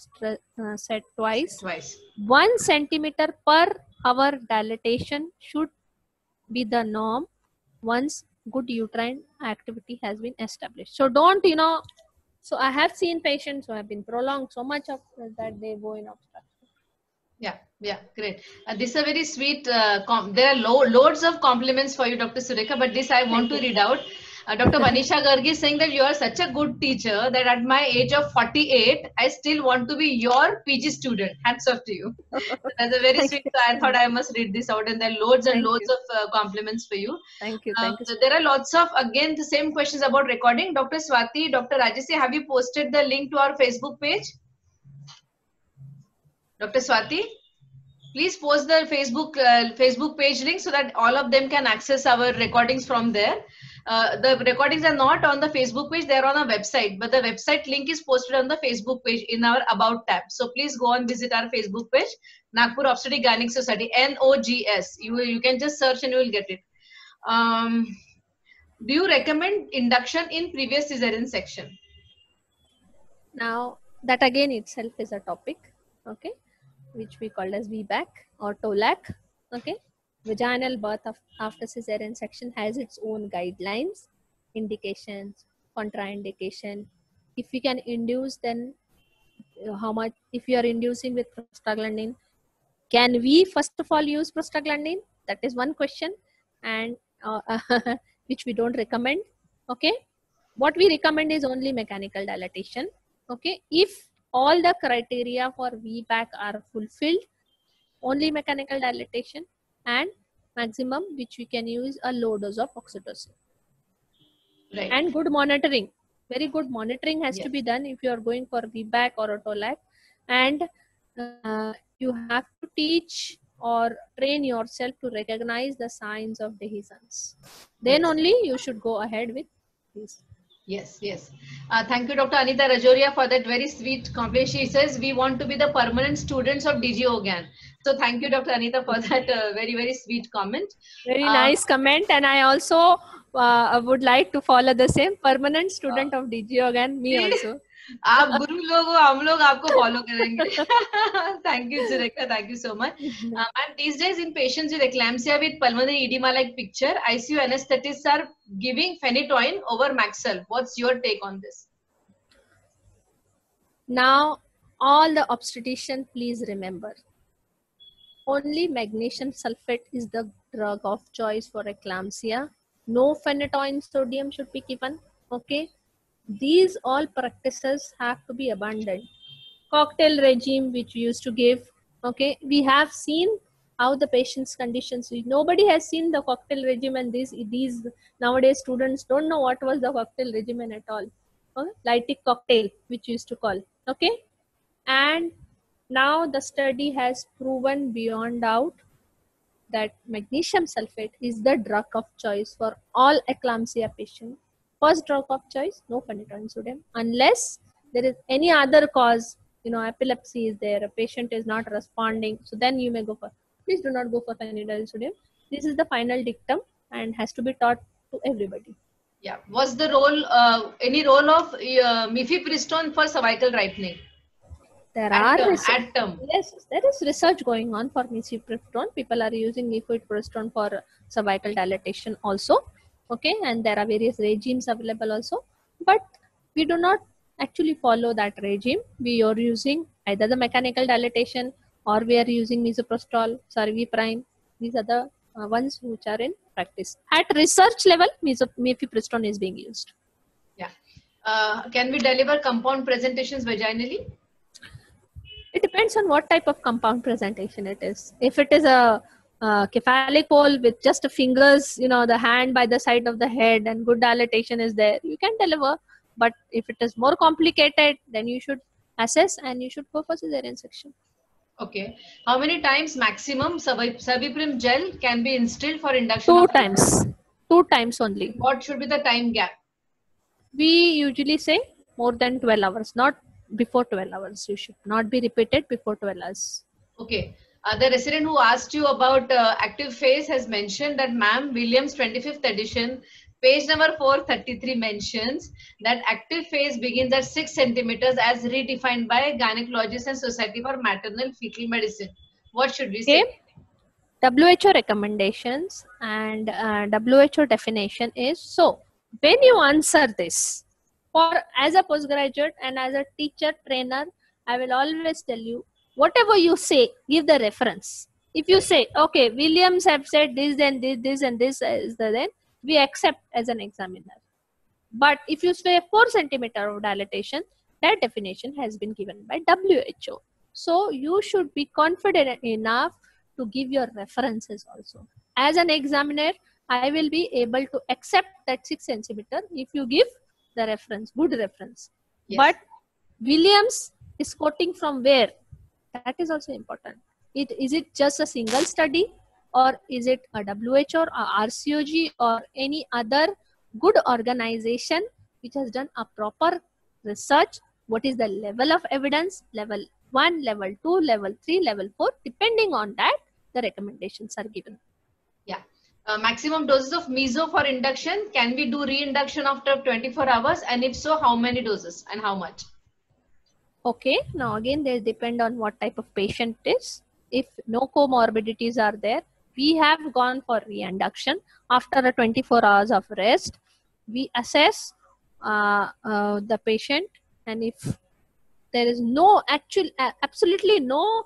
set twice. 1 centimeter per hour dilatation should be the norm once good uterine activity has been established. So don't, so I have seen patients who have been prolonged so much of that they go in obstruction. Yeah, great. This is a very sweet, there are loads of compliments for you, Dr. Surekha, but this I want to read out. Dr. Manisha Gargi is saying that you are such a good teacher that at my age of 48, I still want to be your PG student. Hats off to you. That's a very sweet. So I thought I must read this out, and there are loads and loads of compliments for you. Thank you. Thank you. So there are lots of, again, the same questions about recording. Dr. Swati, Dr. Rajeshri, have you posted the link to our Facebook page? Dr. Swati, please post the Facebook page link so that all of them can access our recordings from there. The recordings are not on the Facebook page, they're on our website, but the website link is posted on the Facebook page in our About tab. So please go and visit our Facebook page, Nagpur Obstetric Gynec Society, NOGS. You can just search and you will get it. Do you recommend induction in previous cesarean section? Now, that again itself is a topic, okay, which we call as VBAC or TOLAC, okay. Vaginal birth after cesarean section has its own guidelines, indications, contraindication. If we can induce, then how much, if you are inducing with prostaglandin, can we first of all use prostaglandin? That is one question, and which we don't recommend, okay. What we recommend is only mechanical dilatation, okay. If all the criteria for VBAC are fulfilled, only mechanical dilatation, and maximum which we can use a low dose of oxytocin. Right. And good monitoring, very good monitoring has to be done if you are going for VBAC or a TOLAC, and you have to teach or train yourself to recognize the signs of dehiscence. Then only you should go ahead with this. Yes, yes. Thank you, Dr. Anita Rajoria, for that very sweet comment. She says we want to be the permanent students of DG Organ. So thank you, Dr. Anita, for that very, very sweet comment. Very Uh, nice comment, and I also would like to follow the same. Permanent student of DG Organ, me See, also. आप गुरु लोग हो, हम लोग आपको follow करेंगे. Thank you, Surekha. Thank you so much. And these days, in patients with eclampsia with pulmonary edema-like picture, ICU anesthetists are giving phenytoin over Maxel. What's your take on this? Now, all the obstetrician, please remember, only magnesium sulfate is the drug of choice for eclampsia. No phenytoin sodium should be given. Okay, these all practices have to be abandoned. Cocktail regime which we used to give. Okay, we have seen how the patient's conditions. Nobody has seen the cocktail regimen. These nowadays students don't know what was the cocktail regimen at all. Lytic cocktail, which we used to call. Okay, and now the study has proven beyond doubt that magnesium sulfate is the drug of choice for all eclampsia patients. First drug of choice, no phenytoin sodium, unless there is any other cause, epilepsy is there, a patient is not responding, so then you may go for. Please do not go for phenytoin sodium. This is the final dictum and has to be taught to everybody. Yeah. Was the role, any role of mifepristone for cervical ripening? There At are term, at term. Yes, there is research going on for mifepristone. People are using mifepristone for cervical dilatation also. Okay, and there are various regimes available also. But we do not actually follow that regime. We are using either the mechanical dilatation or we are using misoprostol, Sarviprime. These are the ones which are in practice. At research level, mifepristone is being used. Yeah. Can we deliver compound presentations vaginally? It depends on what type of compound presentation it is. If it is a cephalic hole with just fingers, the hand by the side of the head and good dilatation is there, you can deliver. But if it is more complicated, then you should assess and you should go for cesarean section. Okay. How many times maximum Sabiprim gel can be instilled for induction? 2 times. 2 times only. What should be the time gap? We usually say more than 12 hours, not before 12 hours. You should not be repeated before 12 hours. Okay. The resident who asked you about active phase has mentioned that ma'am, Williams 25th edition, page number 433 mentions that active phase begins at 6 centimeters as redefined by gynecologists and Society for Maternal Fetal Medicine. What should we say? WHO recommendations and WHO definition is so. When you answer this, for as a postgraduate and as a teacher trainer, I will always tell you, whatever you say, give the reference. If you say, okay, Williams have said this and this and this is the then, we accept as an examiner. But if you say 4 centimeter of dilatation, that definition has been given by WHO. So you should be confident enough to give your references also. As an examiner, I will be able to accept that 6 centimeter if you give the reference, good reference. Yes. But Williams is quoting from where? That is also important. Is it just a single study or is it a WHO or RCOG or any other good organization which has done a proper research? What is the level of evidence? Level 1, level 2, level 3, level 4. Depending on that, the recommendations are given. Yeah. Maximum doses of meso for induction. Can we do reinduction after 24 hours? And if so, how many doses and how much? Okay. Now again, they depend on what type of patient it is. If no comorbidities are there, we have gone for reinduction after a 24 hours of rest. We assess the patient, and if there is no absolutely no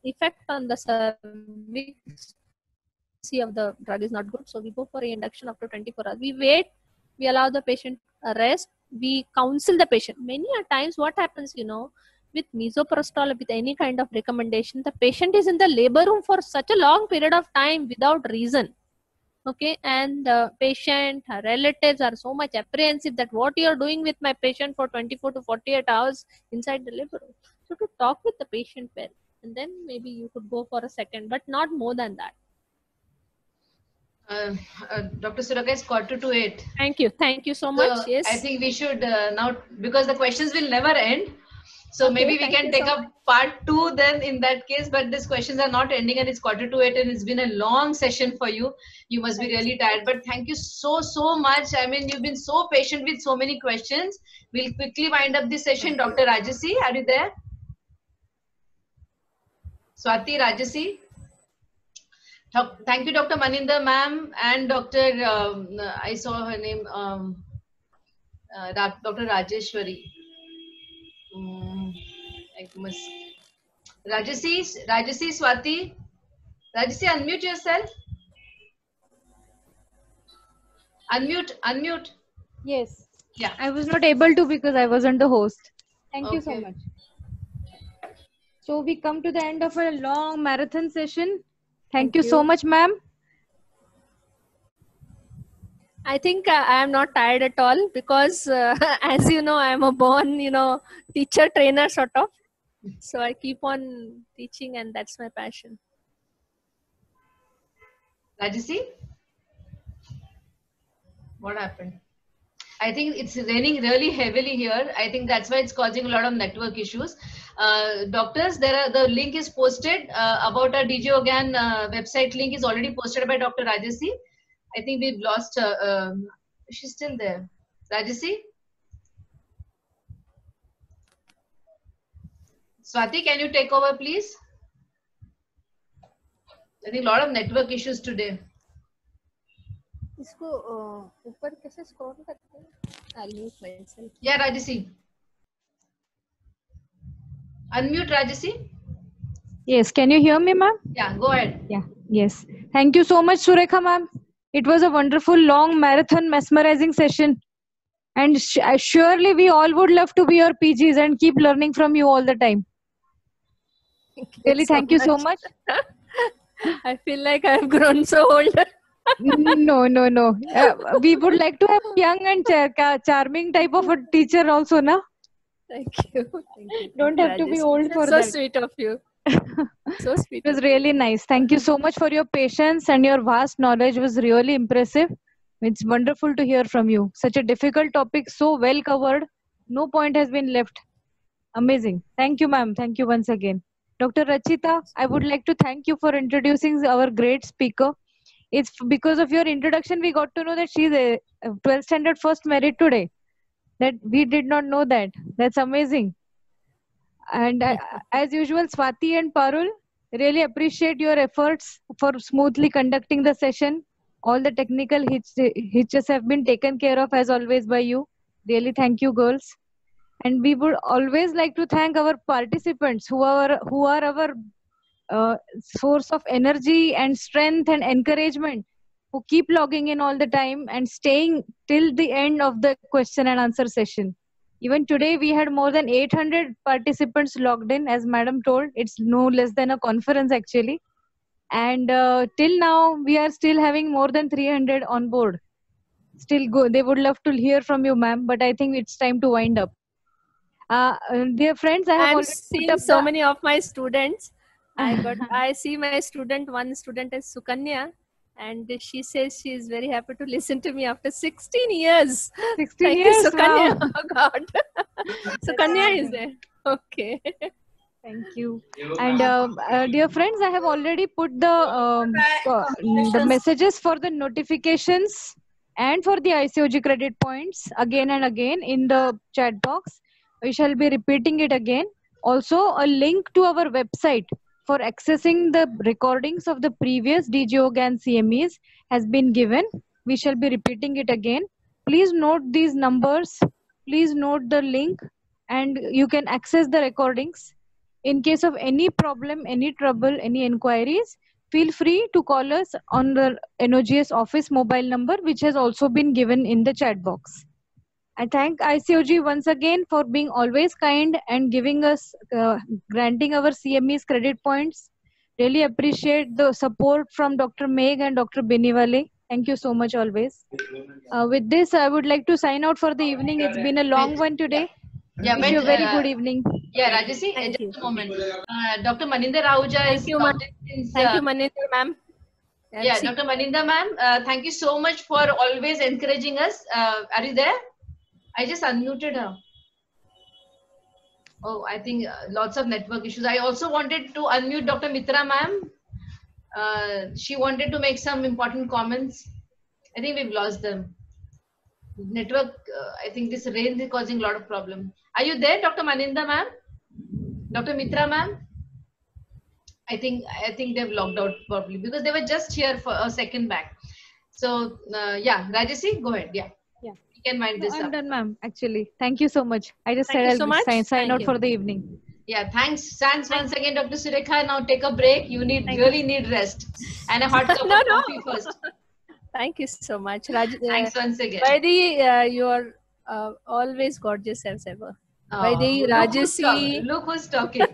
effect on the cervix of the drug is not good, so we go for reinduction after 24 hours. We wait, we allow the patient a rest, we counsel the patient. Many a times what happens, with misoprostol, with any kind of recommendation, the patient is in the labor room for such a long period of time without reason. Okay, and the patient, her relatives are so much apprehensive that what you are doing with my patient for 24 to 48 hours inside the labor room. So to talk with the patient well, and then maybe you could go for a second, but not more than that. Dr. Suraka, it's 7:45. Thank you so much. So Yes. I think we should now, because the questions will never end. So Okay, maybe we thank can you take so up part 2 then in that case, but these questions are not ending and it's 7:45 and it's been a long session for you. You must be Thank you really so tired, but thank you so much. I mean, you've been so patient with so many questions. We'll quickly wind up this session. Thank you. Dr. Rajasi, are you there? Swati, Rajasi? Thank you, Dr. Maninder ma'am and Dr. I saw her name, Dr. Rajeshwari. I must. Rajasi, Swati. Rajasi, unmute yourself. Unmute. Yes. Yeah. I was not able to because I wasn't the host. Thank you so Okay. much. So we come to the end of a long marathon session. Thank you so much, ma'am. I think I am not tired at all because, as you know, I am a born, teacher trainer sort of. So I keep on teaching, and that's my passion. Rajasi, what happened? I think it's raining really heavily here. I think that's why it's causing a lot of network issues. Doctors, the link is posted about our DJ Organ website. Link is already posted by Dr. Rajasi. I think we've lost. She's still there. Rajasi? Swati, can you take over, please? I think a lot of network issues today. इसको ऊपर कैसे scroll करते हैं? I'll mute myself. Yeah, Rajasi. Unmute, Rajasi. Yes, can you hear me, ma'am? Yeah, go ahead. Yeah, yes. Thank you so much, Surekha, ma'am. It was a wonderful, long, marathon, mesmerizing session. And surely we all would love to be your PGs and keep learning from you all the time. Really, thank you so much. I feel like I have grown so old. No. We would like to have young and charming type of a teacher also, na? Thank you. Don't have to be old for so that. So sweet of you. So sweet. It was really nice. Thank you so much for your patience, and your vast knowledge was really impressive. It's wonderful to hear from you. Such a difficult topic, so well covered. No point has been left. Amazing. Thank you, ma'am. Thank you once again. Dr. Rachita, I would like to thank you for introducing our great speaker. It's because of your introduction we got to know that she's a 12th standard first merit today. That we did not know that. That's amazing. And as usual, Swati and Parul, really appreciate your efforts for smoothly conducting the session. All the technical hitches have been taken care of as always by you. Really thank you, girls. And we would always like to thank our participants who are our source of energy and strength and encouragement, who keep logging in all the time and staying till the end of the question and answer session. Even today, we had more than 800 participants logged in. As madam told, it's no less than a conference actually. And till now, we are still having more than 300 on board. Still go. They would love to hear from you, ma'am, but I think it's time to wind up. Dear friends, I have already seen so many of my students. I see my one student is Sukanya, and she says she is very happy to listen to me after 16 years. 16 Thank years, you, Sukanya. wow. Oh God. Sukanya is there. Okay. Thank you. And dear friends, I have already put the messages for the notifications and for the ICOG credit points again and again in the chat box. We shall be repeating it again. Also, a link to our website for accessing the recordings of the previous DGOGAN CMEs has been given. We shall be repeating it again. Please note these numbers. Please note the link, and you can access the recordings. In case of any problem, any trouble, any inquiries, feel free to call us on the NOGS office mobile number, which has also been given in the chat box. I thank ICOG once again for being always kind and giving us, granting our CMEs credit points. Really appreciate the support from Dr. Meg and Dr. Beniwale. Thank you so much always. With this, I would like to sign out for the evening. It's been a long one today. Wish you a very good evening. Yeah, Rajasi, just a moment. Dr. Maninder Ahuja is Thank you, Maninder ma'am. Yeah, Dr. Maninda ma'am, thank you so much for always encouraging us. Are you there? I just unmuted her. Oh, I think lots of network issues. I also wanted to unmute Dr. Mitra ma'am. She wanted to make some important comments. I think we've lost them. Network, I think this rain is causing a lot of problem. Are you there, Dr. Maninda ma'am? Dr. Mitra ma'am? I think they've logged out probably because they were just here for a second back. So yeah, Rajasi, go ahead. Yeah. Yeah. You can wind this I'm up. done, ma'am. Actually, thank you so much. I just Thank said you so I'll much. sign Thank out you. for the evening. Yeah, thanks once again, Dr. Surekha. Now take a break. You really need rest and a hot cup of coffee first. Thank you so much, Raj. Thanks once again. Vaidhi, you are always gorgeous as ever. Vaidhi, Rajasi. Look who's talking.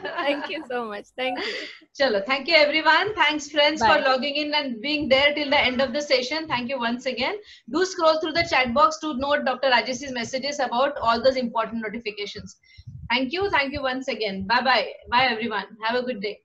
Thank you so much. Thank you. Chalo, thank you everyone. Thanks friends Bye. for logging in and being there till the end of the session. Thank you once again. Do scroll through the chat box to note Dr. Rajasi's messages about all those important notifications. Thank you. Thank you once again. Bye-bye. Bye everyone. Have a good day.